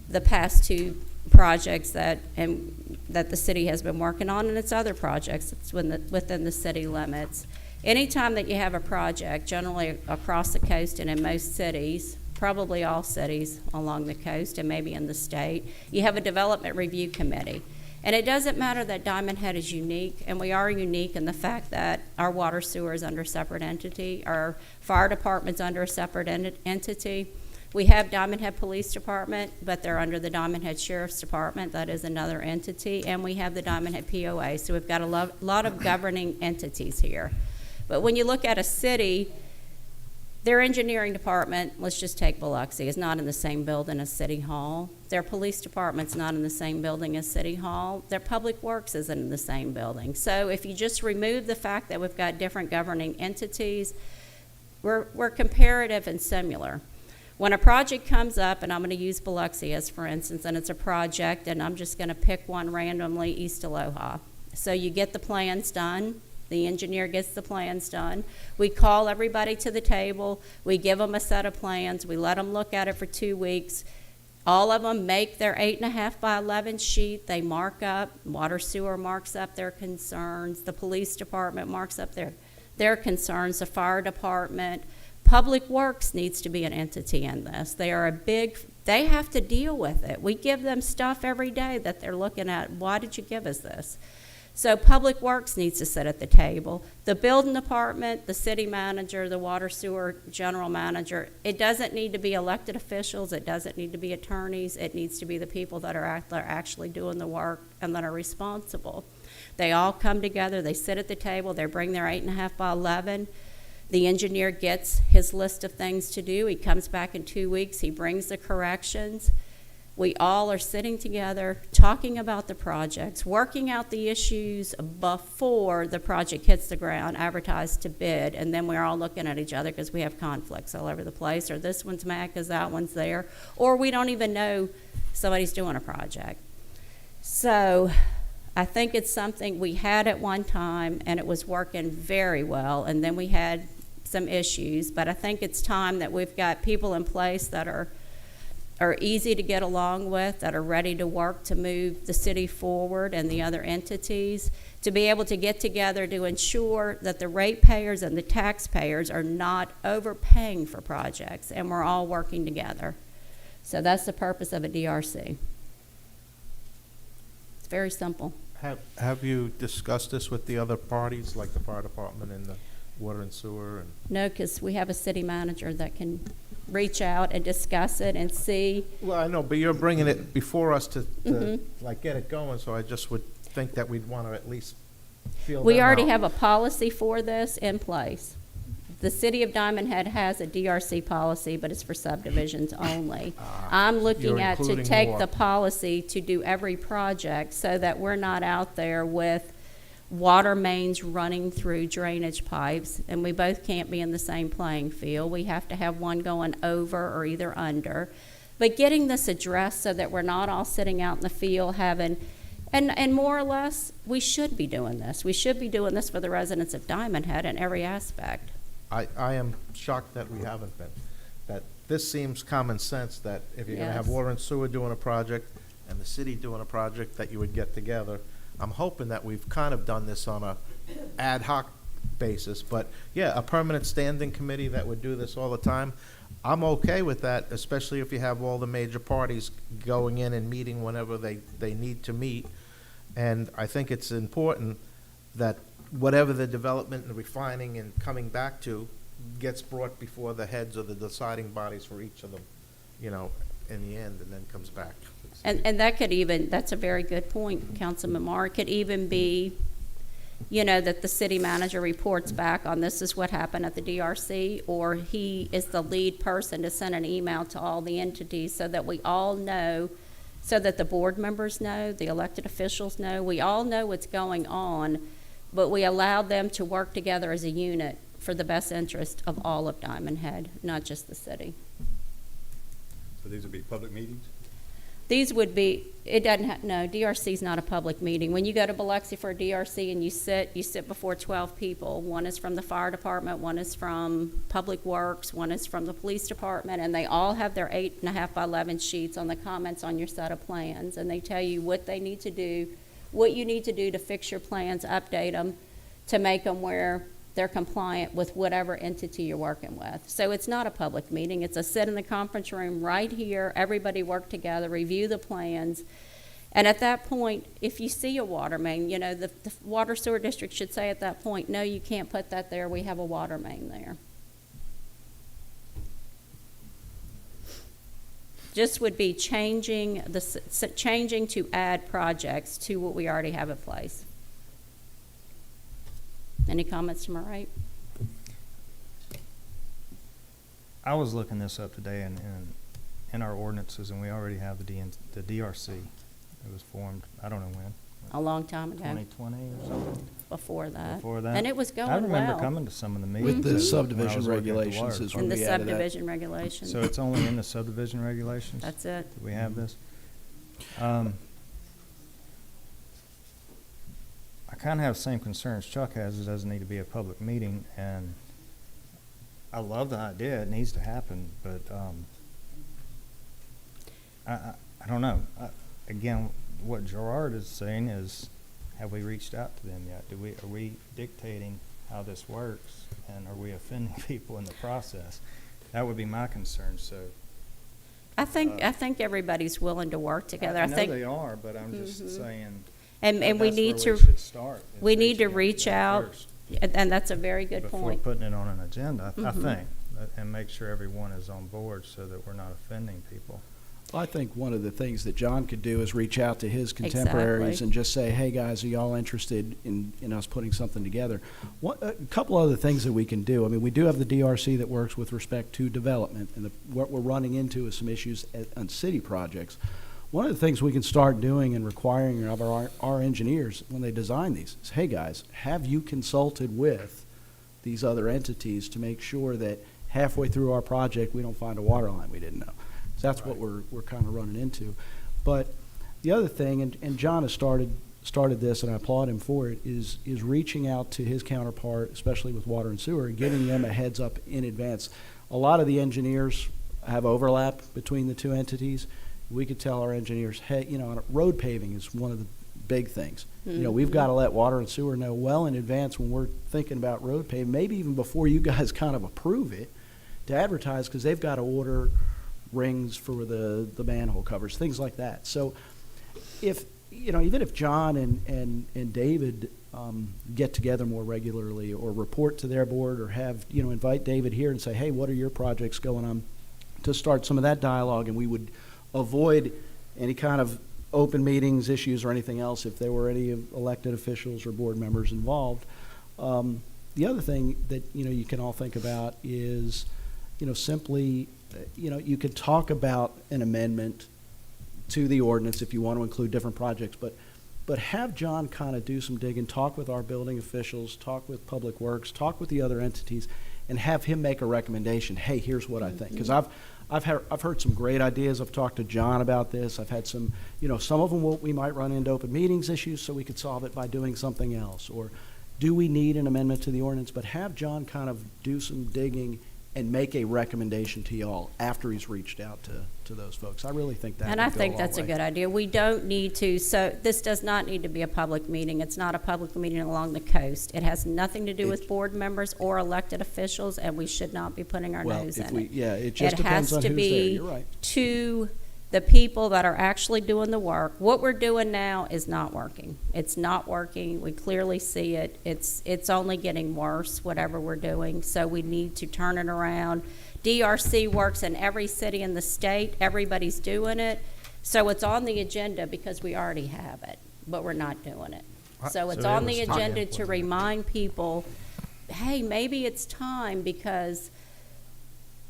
the past two projects that the city has been working on, and it's other projects it's within the city limits. Anytime that you have a project, generally across the coast and in most cities, probably all cities along the coast and maybe in the state, you have a Development Review Committee. And it doesn't matter that Diamond Head is unique, and we are unique in the fact that our water sewer is under a separate entity, our fire department's under a separate entity. We have Diamond Head Police Department, but they're under the Diamond Head Sheriff's Department. That is another entity. And we have the Diamond Head POA. So we've got a lot of governing entities here. But when you look at a city, their engineering department, let's just take Biloxi, is not in the same building as City Hall. Their police department's not in the same building as City Hall. Their public works isn't in the same building. So if you just remove the fact that we've got different governing entities, we're comparative and similar. When a project comes up, and I'm going to use Biloxi as for instance, and it's a project, and I'm just going to pick one randomly, East Aloha. So you get the plans done. The engineer gets the plans done. We call everybody to the table. We give them a set of plans. We let them look at it for 2 weeks. All of them make their 8.5 by 11 sheet. They mark up. Water sewer marks up their concerns. The police department marks up their concerns. The fire department. Public Works needs to be an entity in this. They have to deal with it. We give them stuff every day that they're looking at. Why did you give us this? So Public Works needs to sit at the table. The building department, the city manager, the water sewer general manager, it doesn't need to be elected officials. It doesn't need to be attorneys. It needs to be the people that are actually doing the work and that are responsible. They all come together. They sit at the table. They bring their 8.5 by 11. The engineer gets his list of things to do. He comes back in 2 weeks. He brings the corrections. We all are sitting together, talking about the projects, working out the issues before the project hits the ground, advertised to bid, and then we're all looking at each other because we have conflicts all over the place, or this one's mad because that one's there, or we don't even know somebody's doing a project. So I think it's something we had at one time, and it was working very well, and then we had some issues, but I think it's time that we've got people in place that are easy to get along with, that are ready to work to move the city forward and the other entities, to be able to get together to ensure that the ratepayers and the taxpayers are not overpaying for projects, and we're all working together. So that's the purpose of a DRC. It's very simple. Have you discussed this with the other parties, like the fire department and the water and sewer? No, because we have a city manager that can reach out and discuss it and see. Well, I know, but you're bringing it before us to Mhm. like get it going, so I just would think that we'd want to at least feel We them already out. have a policy for this in place. The city of Diamond Head has a DRC policy, but it's for subdivisions only. I'm looking You're at to including take more. the policy to do every project so that we're not out there with water mains running through drainage pipes, and we both can't be in the same playing field. We have to have one going over or either under. But getting this addressed so that we're not all sitting out in the field having And more or less, we should be doing this. We should be doing this for the residents of Diamond Head in every aspect. I am shocked that we haven't been. That this seems common sense, that if you're gonna have Yes. water and sewer doing a project and the city doing a project, that you would get together. I'm hoping that we've kind of done this on a ad hoc basis, but yeah, a permanent standing committee that would do this all the time, I'm okay with that, especially if you have all the major parties going in and meeting whenever they need to meet. And I think it's important that whatever the development and refining and coming back to gets brought before the heads of the deciding bodies for each of them, you know, in the end, and then comes back. And that could even, that's a very good point, Councilman Marr. It could even be, you know, that the city manager reports back on this is what happened at the DRC, or he is the lead person to send an email to all the entities so that we all know, so that the board members know, the elected officials know, we all know what's going on, but we allow them to work together as a unit for the best interest of all of Diamond Head, not just the city. So these would be public meetings? These would be, it doesn't have, no, DRC's not a public meeting. When you go to Biloxi for a DRC and you sit before 12 people. One is from the fire department, one is from Public Works, one is from the police department, and they all have their 8.5 by 11 sheets on the comments on your set of plans, and they tell you what they need to do, what you need to do to fix your plans, update them, to make them where they're compliant with whatever entity you're working with. So it's not a public meeting. It's a sit in the conference room right here, everybody work together, review the plans. And at that point, if you see a water main, you know, the water sewer district should say at that point, no, you can't put that there, we have a water main there. Just would be changing to add projects to what we already have in place. Any comments from our right? I was looking this up today in our ordinances, and we already have the DRC. It was formed, I don't know when. A long time ago, 2020 or something? before that. Before that? And it was going well. I remember coming to some of the meetings. With the when I subdivision was working at the regulations water is In when the we added that. subdivision regulations. So it's only in the subdivision regulations? That's it. Do we have this? I kind of have the same concerns Chuck has. It doesn't need to be a public meeting, and I love the idea. It needs to happen, but I don't know. Again, what Gerard is saying is, have we reached out to them yet? Are we dictating how this works, and are we offending people in the process? That would be my concern. So I think everybody's willing to work together. I know they are, but I'm just saying. And we that's need where to, we should start, is we need to reaching reach them out, first and that's a very good before point. putting it on an agenda, I Mhm. think, and make sure everyone is on board so that we're not offending people. I think one of the things that John could do is reach out to his contemporaries Exactly. and just say, hey, guys, are y'all interested in us putting something together? A couple other things that we can do. I mean, we do have the DRC that works with respect to development, and what we're running into is some issues on city projects. One of the things we can start doing and requiring of our engineers when they design these is, hey, guys, have you consulted with these other entities to make sure that halfway through our project, we don't find a water line we didn't know? So that's what we're kind of running into. But the other thing, and John has started this, and I applaud him for it, is reaching out to his counterpart, especially with water and sewer, and giving them a heads up in advance. A lot of the engineers have overlap between the two entities. We could tell our engineers, hey, you know, road paving is one of the big things. You know, we've got to let water and sewer know well in advance when we're thinking about road paving, maybe even before you guys kind of approve it, to advertise, because they've got to order rings for the manhole covers, things like that. So if, you know, even if John and David get together more regularly, or report to their board, or have, you know, invite David here and say, hey, what are your projects going on, to start some of that dialogue, and we would avoid any kind of open meetings issues or anything else if there were any elected officials or board members involved. The other thing that, you know, you can all think about is, you know, simply, you know, you could talk about an amendment to the ordinance if you want to include different projects, but have John kind of do some digging, talk with our building officials, talk with Public Works, talk with the other entities, and have him make a recommendation. Hey, here's what I think. Because I've heard some great ideas. I've talked to John about this. I've had some, some of them we might run into open meetings issues, so we could solve it by doing something else. Or do we need an amendment to the ordinance? But have John kind of do some digging and make a recommendation to y'all after he's reached out to those folks. I really think that And would I go think long that's a way. good idea. We don't need to, so this does not need to be a public meeting. It's not a public meeting along the coast. It has nothing to do with board members or elected officials, and we should not be putting our Well, nose if in we, it. yeah, it just depends on It has to who's there. be You're right. to the people that are actually doing the work. What we're doing now is not working. It's not working. We clearly see it. It's only getting worse, whatever we're doing, so we need to turn it around. DRC works in every city in the state. Everybody's doing it. So it's on the agenda because we already have it, but we're not doing it. So it's So on it the was time agenda to to implement. remind people, hey, maybe it's time because,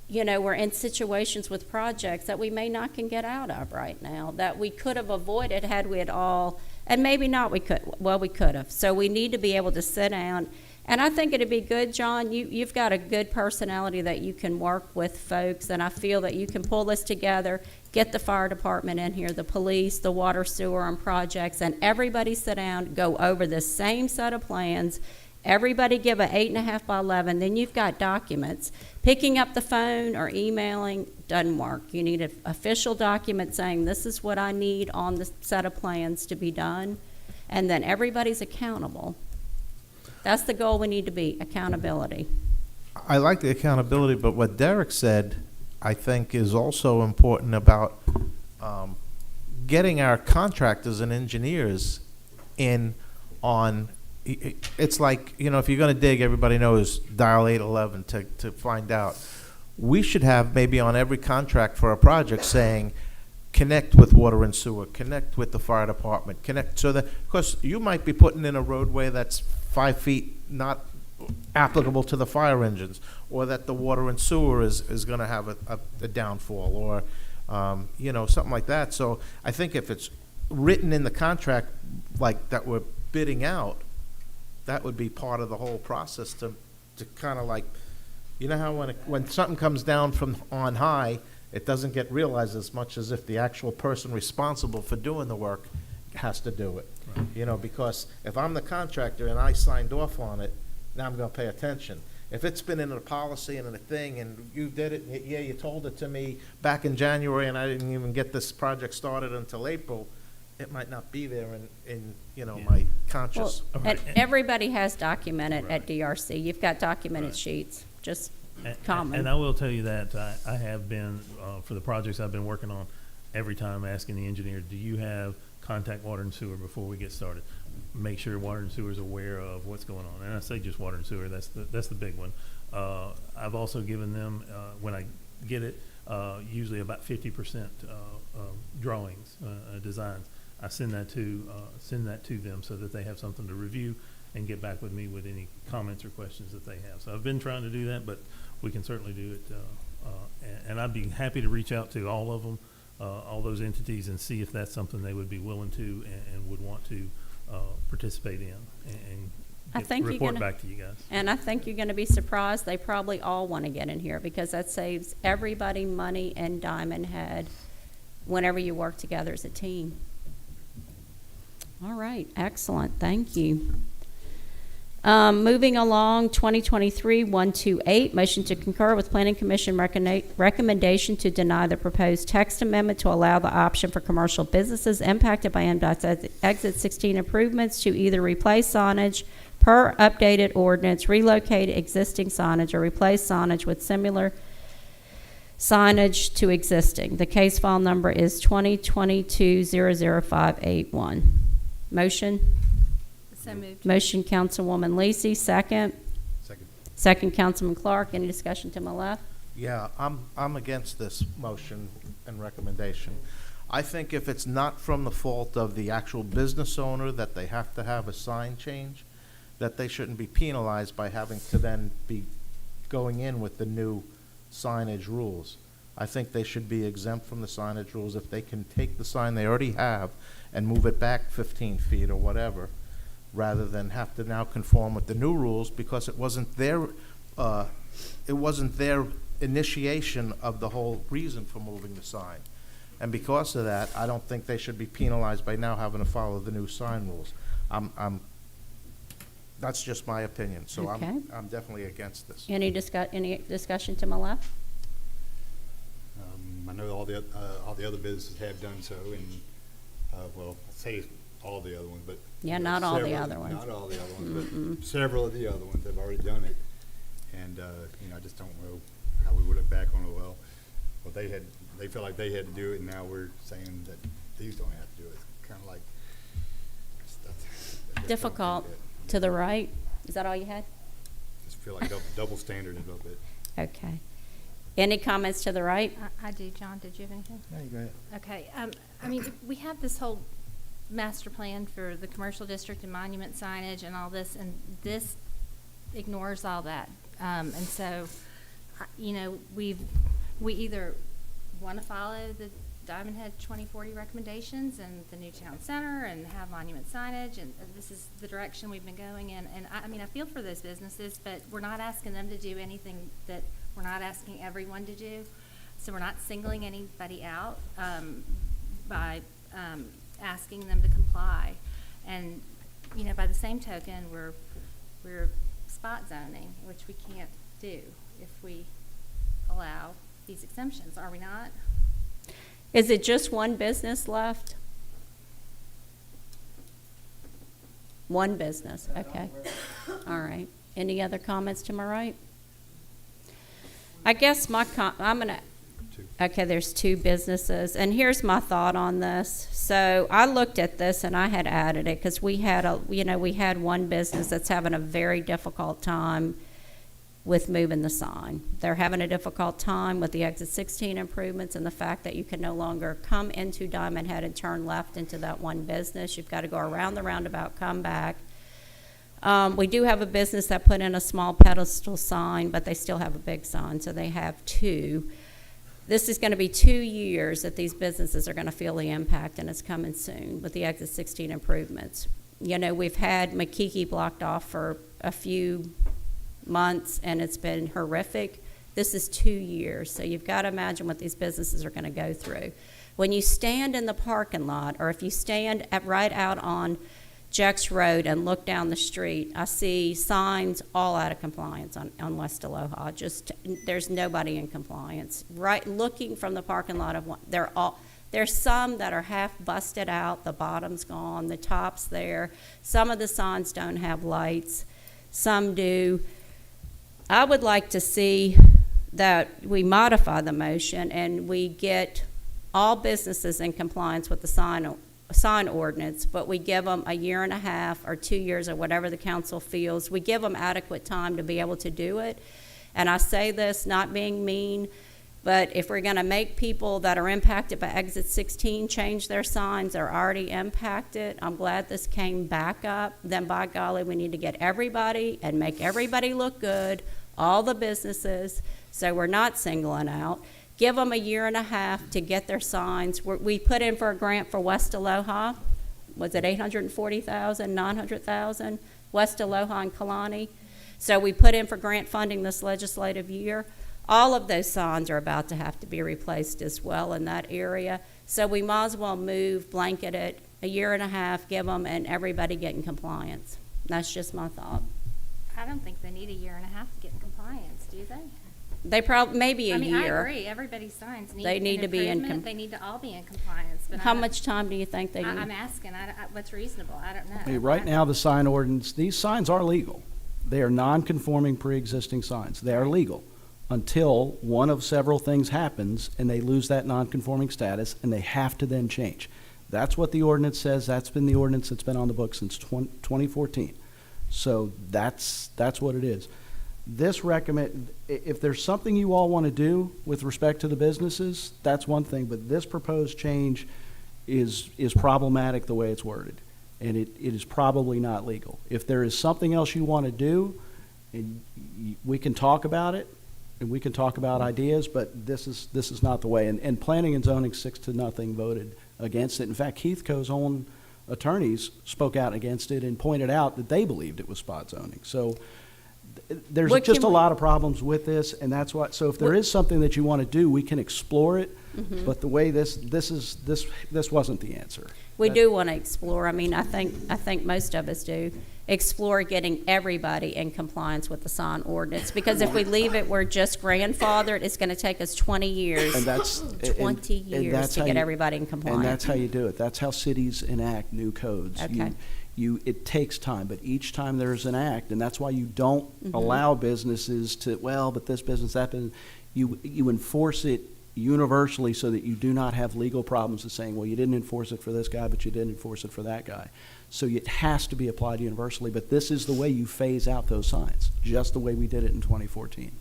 we're in situations with projects that we may not can get out of right now, that we could have avoided had we had all, and maybe not we could, well, we could have. So we need to be able to sit down. And I think it'd be good, John, you've got a good personality that you can work with folks, and I feel that you can pull this together, get the fire department in here, the police, the water, sewer, and projects, and everybody sit down, go over the same set of plans. Everybody give a 8.5 by 11, then you've got documents. Picking up the phone or emailing doesn't work. You need an official document saying this is what I need on the set of plans to be done, and then everybody's accountable. That's the goal we need to be, accountability. I like the accountability, but what Derek said, I think, is also important about getting our contractors and engineers in on. It's like, if you're going to dig, everybody knows dial 811 to find out. We should have maybe on every contract for a project saying, connect with water and sewer, connect with the fire department, connect so that, because you might be putting in a roadway that's 5 feet not applicable to the fire engines, or that the water and sewer is going to have a downfall, or, something like that. So I think if it's written in the contract like that we're bidding out, that would be part of the whole process to kind of like, how when something comes down from on high, it doesn't get realized as much as if the actual person responsible for doing the work has to do it. Right. Because if I'm the contractor and I signed off on it, now I'm going to pay attention. If it's been in a policy and in a thing and you did it, yeah, you told it to me back in January and I didn't even get this project started until April, it might not be there in my conscious. Well, and everybody has documented at DRC. You've got documented Right. sheets, just And common. I will tell you that I have been, for the projects I've been working on, every time asking the engineer, do you have contact water and sewer before we get started? Make sure water and sewer is aware of what's going on. And I say just water and sewer, that's the big one. I've also given them, when I get it, usually about 50% drawings, designs. I send that to them so that they have something to review and get back with me with any comments or questions that they have. So I've been trying to do that, but we can certainly do it. And I'd be happy to reach out to all of them, all those entities, and see if that's something they would be willing to and would want to participate in and I think you're report gonna- back to you guys. And I think you're going to be surprised. They probably all want to get in here because that saves everybody money and Diamond Head whenever you work together as a team. All right, excellent. Thank you. Moving along, 2023-128, motion to concur with Planning Commission recommendation to deny the proposed text amendment to allow the option for commercial businesses impacted by MDOT's Exit 16 improvements to either replace signage per updated ordinance, relocate existing signage, or replace signage with similar signage to existing. The case file number is 2022-00581. Motion? So moved. Motion, Councilwoman Lisi, second. Second. Second, Councilman Clark. Any discussion to my left? Yeah, I'm against this motion and recommendation. I think if it's not from the fault of the actual business owner that they have to have a sign change, that they shouldn't be penalized by having to then be going in with the new signage rules. I think they should be exempt from the signage rules if they can take the sign they already have and move it back 15 feet or whatever, rather than have to now conform with the new rules because it wasn't their it wasn't their initiation of the whole reason for moving the sign. And because of that, I don't think they should be penalized by now having to follow the new sign rules. That's just my opinion, so Okay. I'm definitely against this. Any discussion to my left? I know all the other businesses have done so, and, well, I say all the other ones, but. Yeah, not all the several- other ones. Not all the other ones, but several of the other ones have already done it. And, I just don't know how we would look back on it. Well, they felt like they had to do it, and now we're saying that these don't have to do it. It's kind of like. I just don't think Difficult. that- To the right? Is that all you had? Just feel like double standard a little bit. Okay. Any comments to the right? I do. John, did you have anything? Yeah, you go ahead. Okay, I mean, we have this whole master plan for the commercial district and monument signage and all this, and this ignores all that. And so, we either want to follow the Diamond Head 2040 recommendations and the new town center and have monument signage, and this is the direction we've been going in. And I mean, I feel for those businesses, but we're not asking them to do anything that we're not asking everyone to do. So we're not singling anybody out by asking them to comply. And, by the same token, we're spot zoning, which we can't do if we allow these exemptions, are we not? Is it just one business left? One business, okay. All right. Any other comments to my right? I guess okay, there's two businesses, and here's my thought on this. So I looked at this and I had added it because we had one business that's having a very difficult time with moving the sign. They're having a difficult time with the exit 16 improvements and the fact that you can no longer come into Diamond Head and turn left into that one business. You've got to go around the roundabout, come back. We do have a business that put in a small pedestal sign, but they still have a big sign, so they have two. This is going to be 2 years that these businesses are going to feel the impact, and it's coming soon with the exit 16 improvements. We've had Makiki blocked off for a few months, and it's been horrific. This is 2 years, so you've got to imagine what these businesses are going to go through. When you stand in the parking lot, or if you stand right out on Jex Road and look down the street, I see signs all out of compliance on West Aloha. There's nobody in compliance. Right, looking from the parking lot of one, there's some that are half busted out, the bottom's gone, the top's there. Some of the signs don't have lights, some do. I would like to see that we modify the motion and we get all businesses in compliance with the sign ordinance, but we give them 1.5 years or 2 years or whatever the council feels. We give them adequate time to be able to do it. And I say this not being mean, but if we're going to make people that are impacted by Exit 16 change their signs, they're already impacted. I'm glad this came back up. Then by golly, we need to get everybody and make everybody look good, all the businesses, so we're not singling out. Give them 1.5 years to get their signs. We put in for a grant for West Aloha. Was it $840,000, $900,000? West Aloha and Kalani. So we put in for grant funding this legislative year. All of those signs are about to have to be replaced as well in that area. So we might as well blanket it, 1.5 years, give them, and everybody get in compliance. That's just my thought. I don't think they need 1.5 years to get in compliance, do they? They probably, maybe a I mean, year. I agree, everybody's signs need They need an to be in improvement. They need to all be in compliance, but How much time do you think they need? I'm asking, what's reasonable, I don't know. Hey, right now, the sign ordinance, these signs are legal. They are non-conforming pre-existing signs. They are legal until one of several things happens and they lose that non-conforming status and they have to then change. That's what the ordinance says. That's been the ordinance that's been on the book since 2014. So that's what it is. If there's something you all want to do with respect to the businesses, that's one thing, but this proposed change is problematic the way it's worded, and it is probably not legal. If there is something else you want to do, and we can talk about it, and we can talk about ideas, but this is not the way. And planning and zoning 6-0 voted against it. In fact, Keith Co's own attorneys spoke out against it and pointed out that they believed it was spot zoning. So there's What just can a we- lot of problems with this, and that's why, so if there is something that you want to do, we can explore it, Mm-hmm. but the way this wasn't the answer. We do want to explore, I mean, I think most of us do, explore getting everybody in compliance with the sign ordinance, because if we leave it, we're just grandfathered, it's gonna take us 20 years. And that's. 20 and years that's to how get you- everybody in compliance. And that's how you do it. That's how cities enact new codes. Okay. It takes time, but each time there's an act, and that's why you don't Mm-hmm. allow businesses to, well, but this business, that business, you enforce it universally so that you do not have legal problems of saying, well, you didn't enforce it for this guy, but you didn't enforce it for that guy. So it has to be applied universally, but this is the way you phase out those signs, just the way we did it in 2014.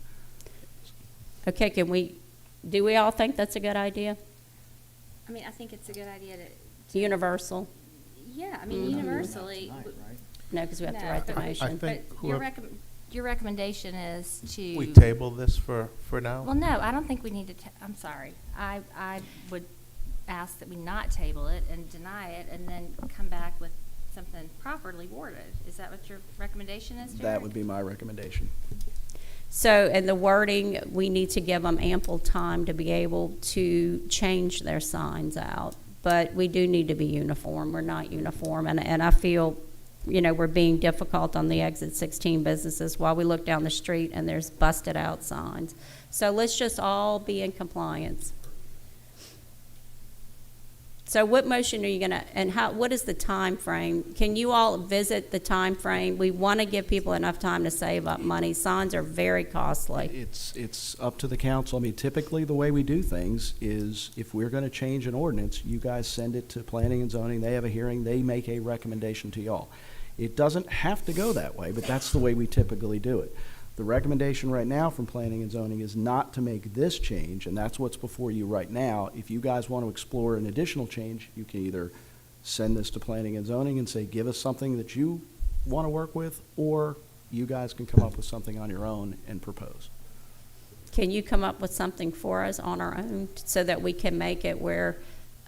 Okay, do we all think that's a good idea? I mean, I think it's a good idea Universal? yeah, I mean, universally. No, because we have to No, write the but- motion. think But your whoever- your recommendation is to. We table this for now? Well, no, I don't think we need to, I'm sorry. I would ask that we not table it and deny it and then come back with something properly worded. Is that what your recommendation is, Jared? That would be my recommendation. So, and the wording, we need to give them ample time to be able to change their signs out. But we do need to be uniform. We're not uniform. And I feel, we're being difficult on the Exit 16 businesses while we look down the street and there's busted out signs. So let's just all be in compliance. So what motion are you gonna, and what is the time frame? Can you all visit the time frame? We want to give people enough time to save up money. Signs are very costly. It's up to the council. I mean, typically, the way we do things is if we're going to change an ordinance, you guys send it to planning and zoning, they have a hearing, they make a recommendation to y'all. It doesn't have to go that way, but that's the way we typically do it. The recommendation right now from planning and zoning is not to make this change, and that's what's before you right now. If you guys want to explore an additional change, you can either send this to planning and zoning and say, give us something that you want to work with, or you guys can come up with something on your own and propose. Can you come up with something for us on our own so that we can make it where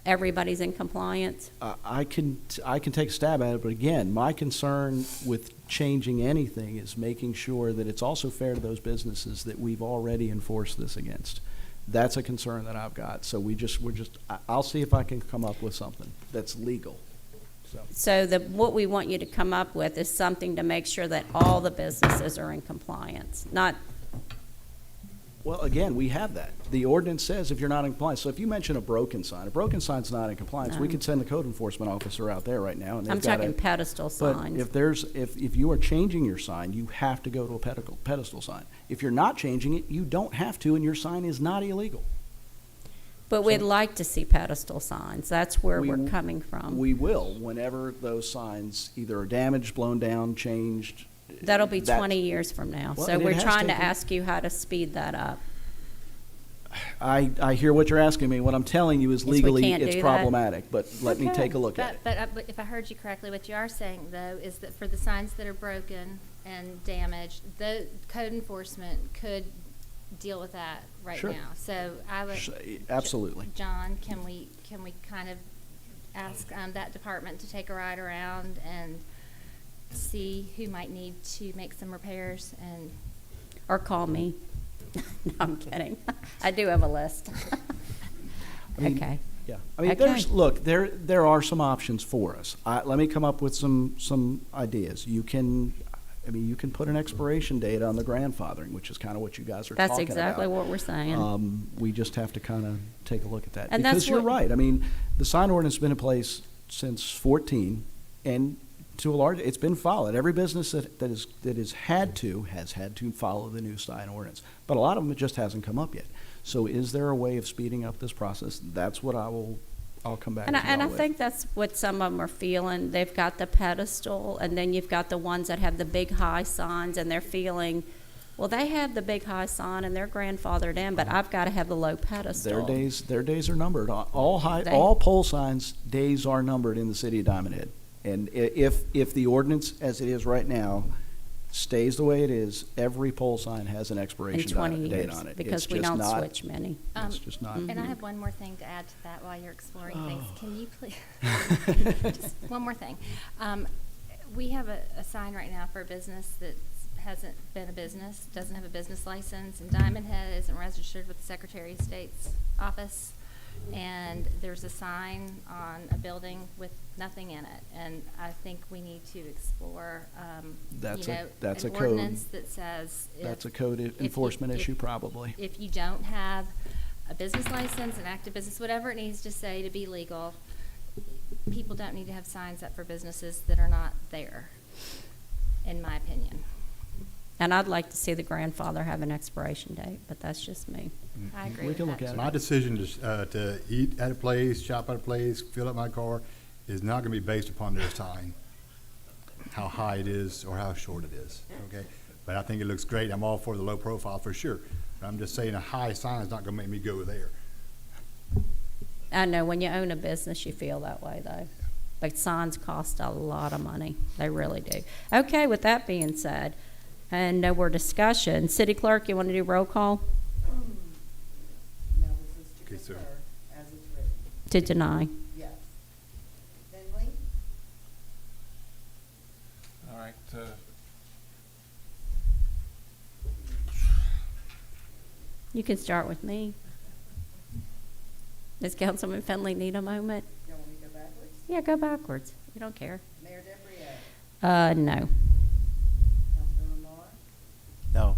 everybody's in compliance? I can take a stab at it, but again, my concern with changing anything is making sure that it's also fair to those businesses that we've already enforced this against. That's a concern that I've got. So I'll see if I can come up with something that's legal. So what we want you to come up with is something to make sure that all the businesses are in compliance, not, Well, again, we have that. The ordinance says if you're not in compliance, so if you mention a broken sign's not in compliance, we No. could send the code enforcement officer out there right now, and they've I'm got talking pedestal But signs. if you are changing your sign, you have to go to a pedestal sign. If you're not changing it, you don't have to, and your sign is not illegal. But we'd like to see pedestal signs. That's where We we're w- coming from. We will, whenever those signs either are damaged, blown down, changed. That'll be That- 20 years from now. Well, So and it we're has trying to taken- ask you how to speed that up. I hear what you're asking me. What I'm telling you is we legally, can't it's do that. problematic, but let me Okay. take a look at it. But if I heard you correctly, what you are saying, though, is that for the signs that are broken and damaged, the code enforcement could deal with that right Sure. now. So I would. Absolutely. John, can we kind of ask that department to take a ride around and see who might need to make some repairs and Or call me. No, I'm kidding. I do have a list. I mean, Okay. Yeah, I mean, Okay. look, there are some options for us. Let me come up with some ideas. You can put an expiration date on the grandfathering, which is kind of what you guys are talking about. That's exactly what we're saying. We just have to kind of take a look at that. And that's Because you're what- right. I mean, the sign ordinance has been in place since 14, and to a large, it's been followed. Every business that has had to follow the new sign ordinance. But a lot of them, it just hasn't come up yet. So is there a way of speeding up this process? That's what I'll come back to And I y'all with. think that's what some of them are feeling. They've got the pedestal, and then you've got the ones that have the big high signs, and they're feeling, well, they have the big high sign and they're grandfathered in, but I've got to have the low pedestal. Their days are numbered. All They- pole signs days are numbered in the city of Diamond Head. And if the ordinance as it is right now stays the way it is, every pole sign has an In expiration 20 date years, on it. because It's we just don't not- switch many. It's just not. And I have one more thing to add to that while you're exploring things. Oh. Can you please, just one more thing. We have a sign right now for a business that's hasn't been a business, doesn't have a business license, and Diamond Head isn't registered with the Secretary of State's office. And there's a sign on a building with nothing in it. And I think we need to explore, That's you a- know, that's an a code. ordinance that says That's a if- code if you- enforcement if- issue, probably. If you don't have a business license, an active business, whatever it needs to say to be legal, people don't need to have signs up for businesses that are not there, in my opinion. And I'd like to see the grandfather have an expiration date, but that's just me. I agree We with can that. look at it. My decision to eat at a place, shop at a place, fill up my car, is not gonna be based upon their sign, how high it is or how short it is, okay? But I think it looks great. I'm all for the low profile for sure. But I'm just saying a high sign is not gonna make me go there. I know when you own a business, you feel that way though. But signs cost a lot of money. They really do. Okay, with that being said, and no more discussion, City Clerk, you want to do roll call No, this is to Okay, sir. concur as it's written. to deny? Yes. Finley? All right, You can start with me. Does Councilman Finley need a moment? You want me to go backwards? Yeah, go backwards. We don't care. Mayor DeBrio? No. Councilman Lamar? No.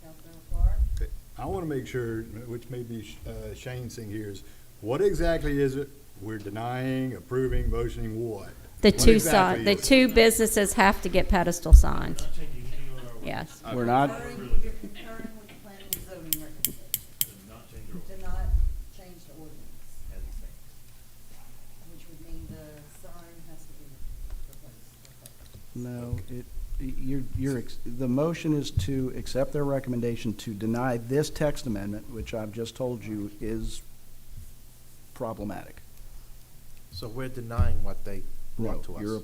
Councilman Clark? Okay. I wanna make sure, which may be Shane's thing here, is what exactly is it we're denying, approving, motioning, what? The What two exactly the is it? two businesses have to get pedestal signs. Yes. We're not, You're concurring with the planning and zoning recommendation. To not change the ordinance. Which would mean the sign has to be replaced. no, the motion is to accept their recommendation to deny this text amendment, which I've just told you is problematic. So we're denying what they brought to us.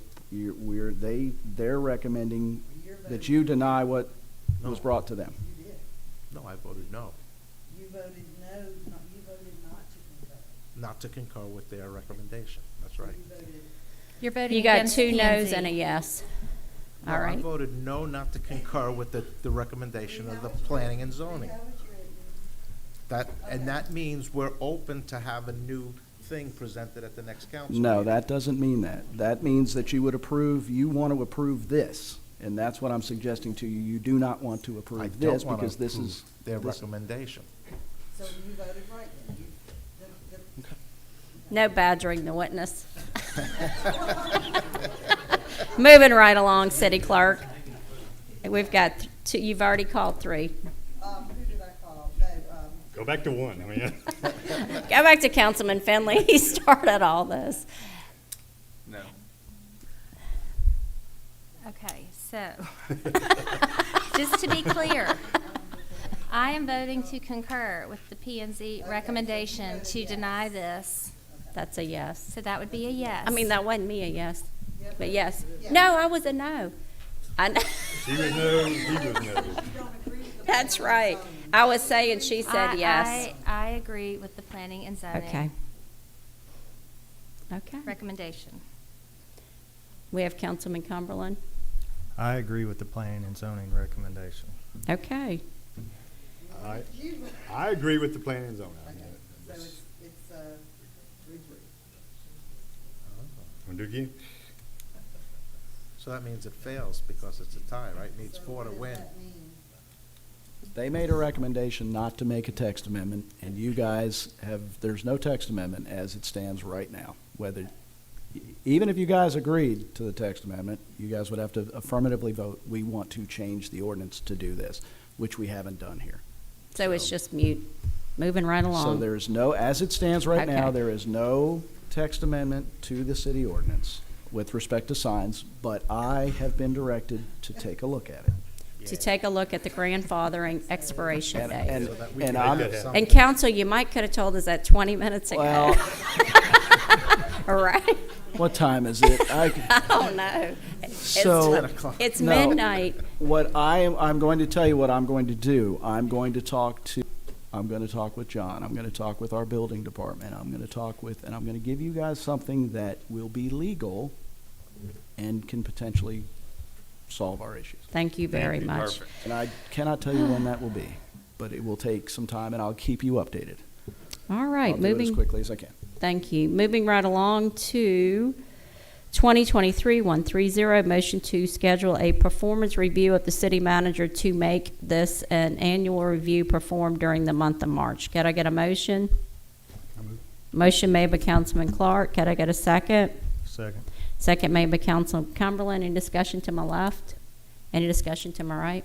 They're recommending You're that voting- you deny what was No. brought to them. You did. No, I voted no, You voted no, you voted not to concur. not to concur with their recommendation. That's right. You voted, You're voting You got against two no's P&Z. and a yes. No, All I right. voted no not to concur with the recommendation of the planning and zoning. how it's written. That means we're open to have a new thing presented at the next council No, meeting. that doesn't mean that. That means that you want to approve this, and that's what I'm suggesting to you. You do not want to I approve don't this want to because this approve is. their this- recommendation. So you voted right then. No badgering the witness. Moving right along, City Clerk. We've got two, you've already called three. Who did I call? No, Go back to one, I mean. Go back to Councilman Finley. He started all this. no. Okay, so, just to be clear, I am voting to concur with the P and Z recommendation to deny this. That's a yes. So that would be a yes. I mean, that wasn't me a yes, but yes. No, I was a no. I know. She was no, he was no. That's right. I was saying, she said I- yes. I agree with the planning and zoning. Okay. Okay. Recommendation. We have Councilman Cumberland. I agree with the planning and zoning recommendation. Okay. I agree with the planning and zoning. I mean, so that's- it's 3-3. Wanna do it again? So that means it fails because it's a tie, right? Needs 4 to win. What does that mean? They made a recommendation not to make a text amendment, and you guys there's no text amendment as it stands right now. Even if you guys agreed to the text amendment, you guys would have to affirmatively vote, we want to change the ordinance to do this, which we haven't done here. So it's just mute. Moving right So along. there's no, as it stands right now, Okay. there is no text amendment to the city ordinance with respect to signs, but I have been directed to take a look at it. To take a look at the grandfathering expiration And, date. and, So that we and can I'm, make something. And council, you might could have told us that 20 minutes ago. well, All right? what time is it? I don't know. So- It's No. midnight. I'm going to tell you what I'm going to do. I'm going to talk with John. I'm going to talk with our building department. I'm going to give you guys something that will be legal and can potentially solve our issues. Thank you very much. And I cannot tell you when that will be, but it will take some time, and I'll keep you updated. All right, I'll do it as moving. quickly as I can. Thank you. Moving right along to 2023-130, motion to schedule a performance review of the city manager to make this an annual review performed during the month of March. Can I get a motion? Motion made by Councilman Clark. Can I get a second? Second. Second made by Councilman Cumberland. Any discussion to my left? Any discussion to my right?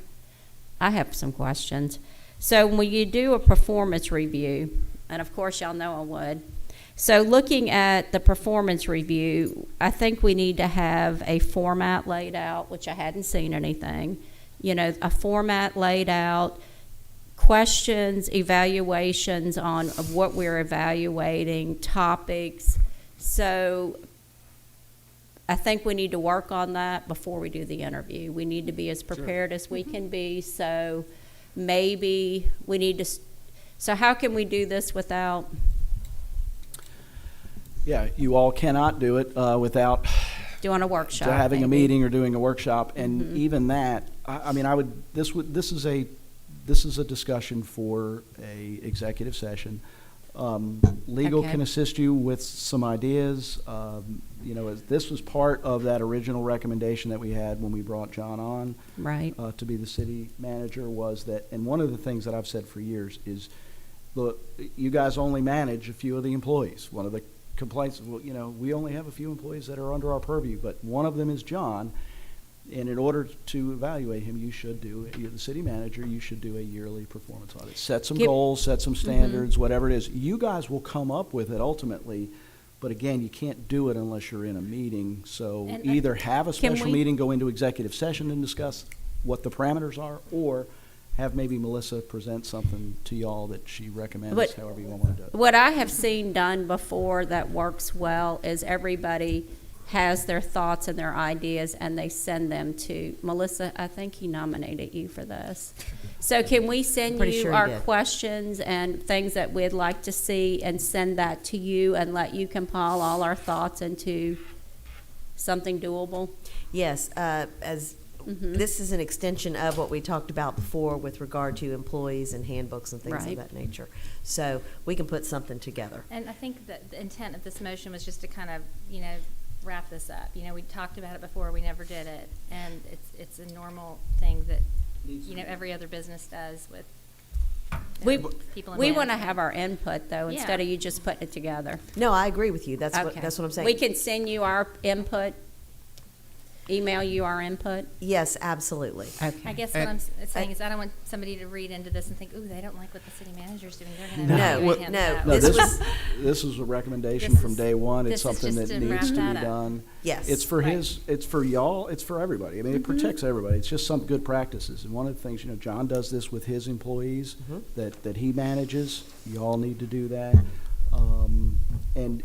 I have some questions. So when you do a performance review, and of course y'all know I would, so looking at the performance review, I think we need to have a format laid out, which I hadn't seen anything. You know, a format laid out, questions, evaluations on of what we're evaluating, topics. So I think we need to work on that before we do the interview. We need to be as prepared as we can be. So maybe we need to, so how can we do this without? Yeah, you all cannot do it without Doing a workshop. having a maybe. meeting or doing a workshop, and even that, I mean, this is a discussion for a executive session. Legal Okay. can assist you with some ideas. You know, this was part of that original recommendation that we had when we brought John on Right. to be the city manager, was that, and one of the things that I've said for years is, look, you guys only manage a few of the employees. One of the complaints, well, you know, we only have a few employees that are under our purview, but one of them is John. And in order to evaluate him, you should do, you're the city manager, you should do a yearly performance audit. Set some Give- goals, set some standards, whatever it is. You guys will come up with it ultimately, but again, you can't do it unless you're in a meeting. So And, either have a can special we- meeting, go into executive session and discuss what the parameters are, or have maybe Melissa present something to y'all that she recommends, But- however you want to do it. What I have seen done before that works well is everybody has their thoughts and their ideas, and they send them to Melissa. I think he nominated you for this. So can we send Pretty you sure he our did. questions and things that we'd like to see and send that to you and let you compile all our thoughts into something doable? Yes, as, this is an extension of what we talked about before with regard to employees and handbooks and things Right. of that nature. So we can put something together. And I think that the intent of this motion was just to kind of, wrap this up. We talked about it before, we never did it. And it's a normal thing that, every other business does with We, people in we want to management. have our input, though, instead Yeah. of you just putting it together. No, I agree with you. That's what Okay. I'm saying. We can send you our input, email you our input? Yes, absolutely. I Okay. guess what I'm saying is I don't want somebody to read into this and think, ooh, they don't like what the city manager's doing. They're going to No, evaluate him. no, No, This was- this was a recommendation This from is- day one. It's this is something just that to wrap needs to that be up. done. Yes. It's for Right. it's for y'all, it's for everybody. I mean, it protects everybody. It's just some good practices. And one of the things, John does this with his employees that he manages. Y'all need to do that. And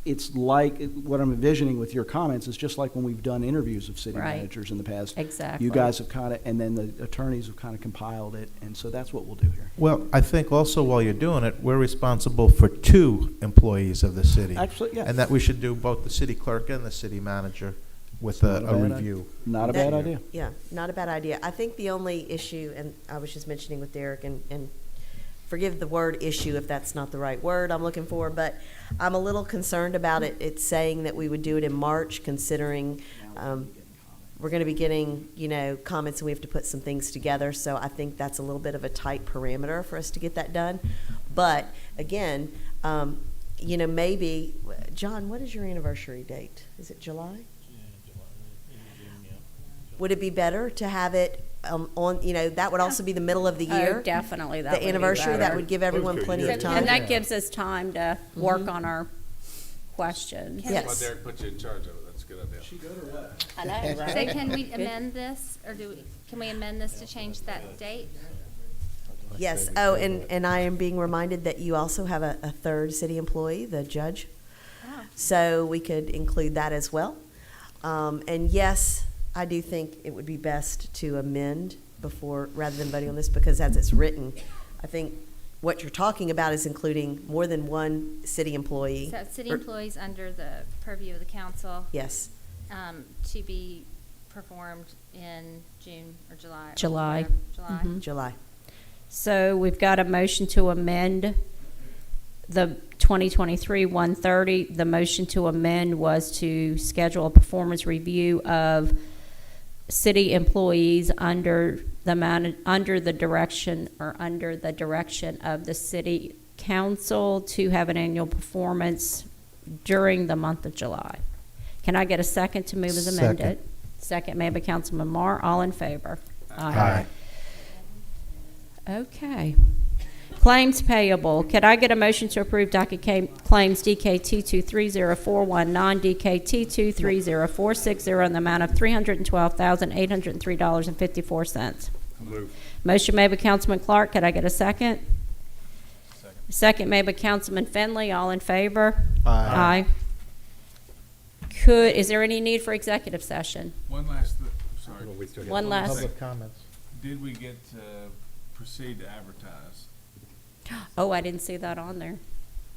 it's like, what I'm envisioning with your comments is just like when we've done interviews of city Right. managers in the past. Exactly. You guys have kind of, and then the attorneys have kind of compiled it. And so that's what we'll do here. Well, I think also while you're doing it, we're responsible for 2 employees of the city. Actually, yeah. And that we should do both the city clerk and the city manager with Not a a bad review. Not a That- bad idea. Yeah, not a bad idea. I think the only issue, and I was just mentioning with Derek, and forgive the word issue if that's not the right word I'm looking for, but I'm a little concerned about it. It's saying that we would do it in March, considering we're going to be getting, comments, and we have to put some things together. So I think that's a little bit of a tight parameter for us to get that done. But again, maybe, John, what is your anniversary date? Is it July? Would it be better to have it on, that would also be the middle of the year? Oh, definitely, that would The be anniversary, that better. would give everyone plenty of time. And that gives us time to work on our questions. Yes. Well, Derek put you in charge of it, that's a good idea. I know, So right? can we amend this, or can we amend this to change that date? Yes, oh, and I am being reminded that you also have a third city employee, the judge. Oh. So we could include that as well. And yes, I do think it would be best to amend before, rather than voting on this, because as it's written, I think what you're talking about is including more than one city employee. So city Or- employees under the purview of the council, Yes, to be performed in June or July. or July. whatever. July. Mhm. July. So we've got a motion to amend the 2023-130. The motion to amend was to schedule a performance review of city employees under the direction of the city council to have an annual performance during the month of July. Can I get a second to move as amended? Second made by Councilman Marr. All in favor? Aye. Okay. Claims payable. Could I get a motion to approve docket claims DKT 2304119, DKT 23046 in the amount of $312,803.54? Motion made by Councilman Clark. Could I get a second? Second made by Councilman Finley. All in favor? Aye. Is there any need for executive session? One last, sorry, Well, we still got One last. Public comments. did we get to proceed to advertise? Oh, I didn't see that on there.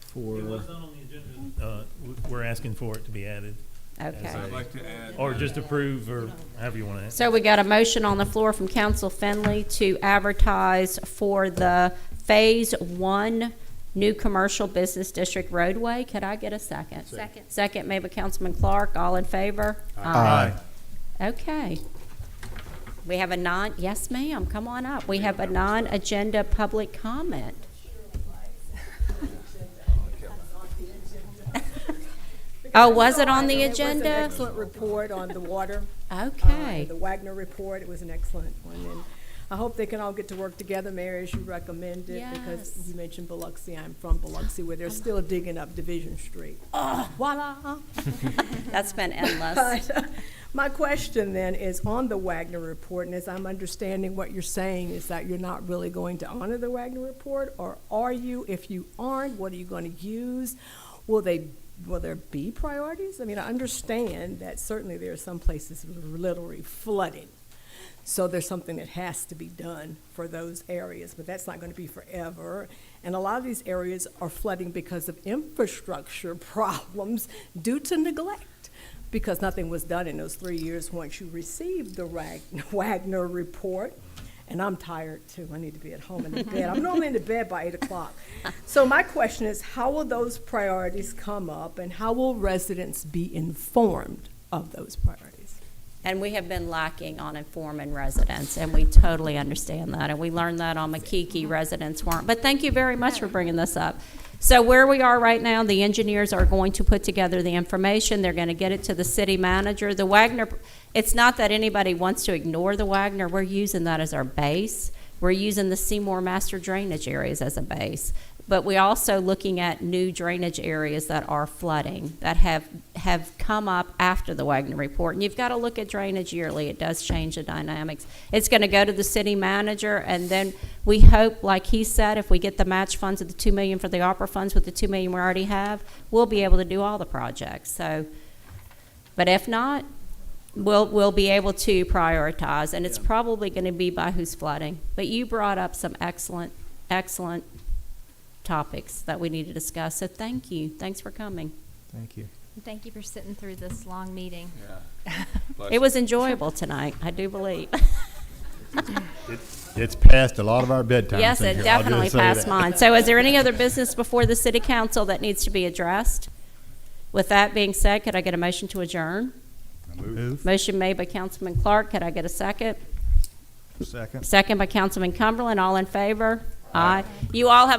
For, It was not on the agenda. We're asking for it to be added, Okay. So I'd like to add. or just approve, or however you want to. So we got a motion on the floor from Council Finley to advertise for the Phase 1 new commercial business district roadway. Could I get a second? Second. Second made by Councilman Clark. All in favor? Aye. Okay. We have yes, ma'am, come on up. We have a non-agenda public comment. Oh, was it on the It was agenda? an excellent report on the water. Okay. The Wagner report, it was an excellent one. And I hope they can all get to work together, Mayor, as you recommended. Because Yes. you mentioned Biloxi. I'm from Biloxi, where they're still digging up Division Street. Voila! That's been endless. But my question then is on the Wagner report, and as I'm understanding what you're saying is that you're not really going to honor the Wagner report, or are you? If you aren't, what are you going to use? Will there be priorities? I mean, I understand that certainly there are some places that are literally flooding. So there's something that has to be done for those areas, but that's not going to be forever. And a lot of these areas are flooding because of infrastructure problems due to neglect, because nothing was done in those 3 years once you received the Wagner report. And I'm tired too. I need to be at home and in bed. I'm normally in the bed by 8 o'clock. So my question is, how will those priorities come up, and how will residents be informed of those priorities? And we have been lacking on informing residents, and we totally understand that. And we learned that on Makiki, residents weren't. But thank you very much for bringing this up. So where we are right now, the engineers are going to put together the information. They're going to get it to the city manager. The Wagner, it's not that anybody wants to ignore the Wagner. We're using that as our base. We're using the Seymour master drainage areas as a base. But we're also looking at new drainage areas that are flooding, that have come up after the Wagner report. And you've got to look at drainage yearly. It does change the dynamics. It's going to go to the city manager, and then we hope, like he said, if we get the match funds of the $2 million for the ARPA funds with the $2 million we already have, we'll be able to do all the projects. So, but if not, we'll be able to prioritize, and it's probably going to be by who's flooding. But you brought up some excellent topics that we need to discuss. So thank you. Thanks for coming. Thank you. And thank you for sitting through this long meeting. Yeah. It was enjoyable tonight, I do believe. It's past a lot of our bedtime. Yes, it definitely passed mine. So is there any other business before the city council that needs to be addressed? With that being said, could I get a motion to adjourn? Motion made by Councilman Clark. Could I get a second? second. Second by Councilman Cumberland. All in favor? Aye. You all have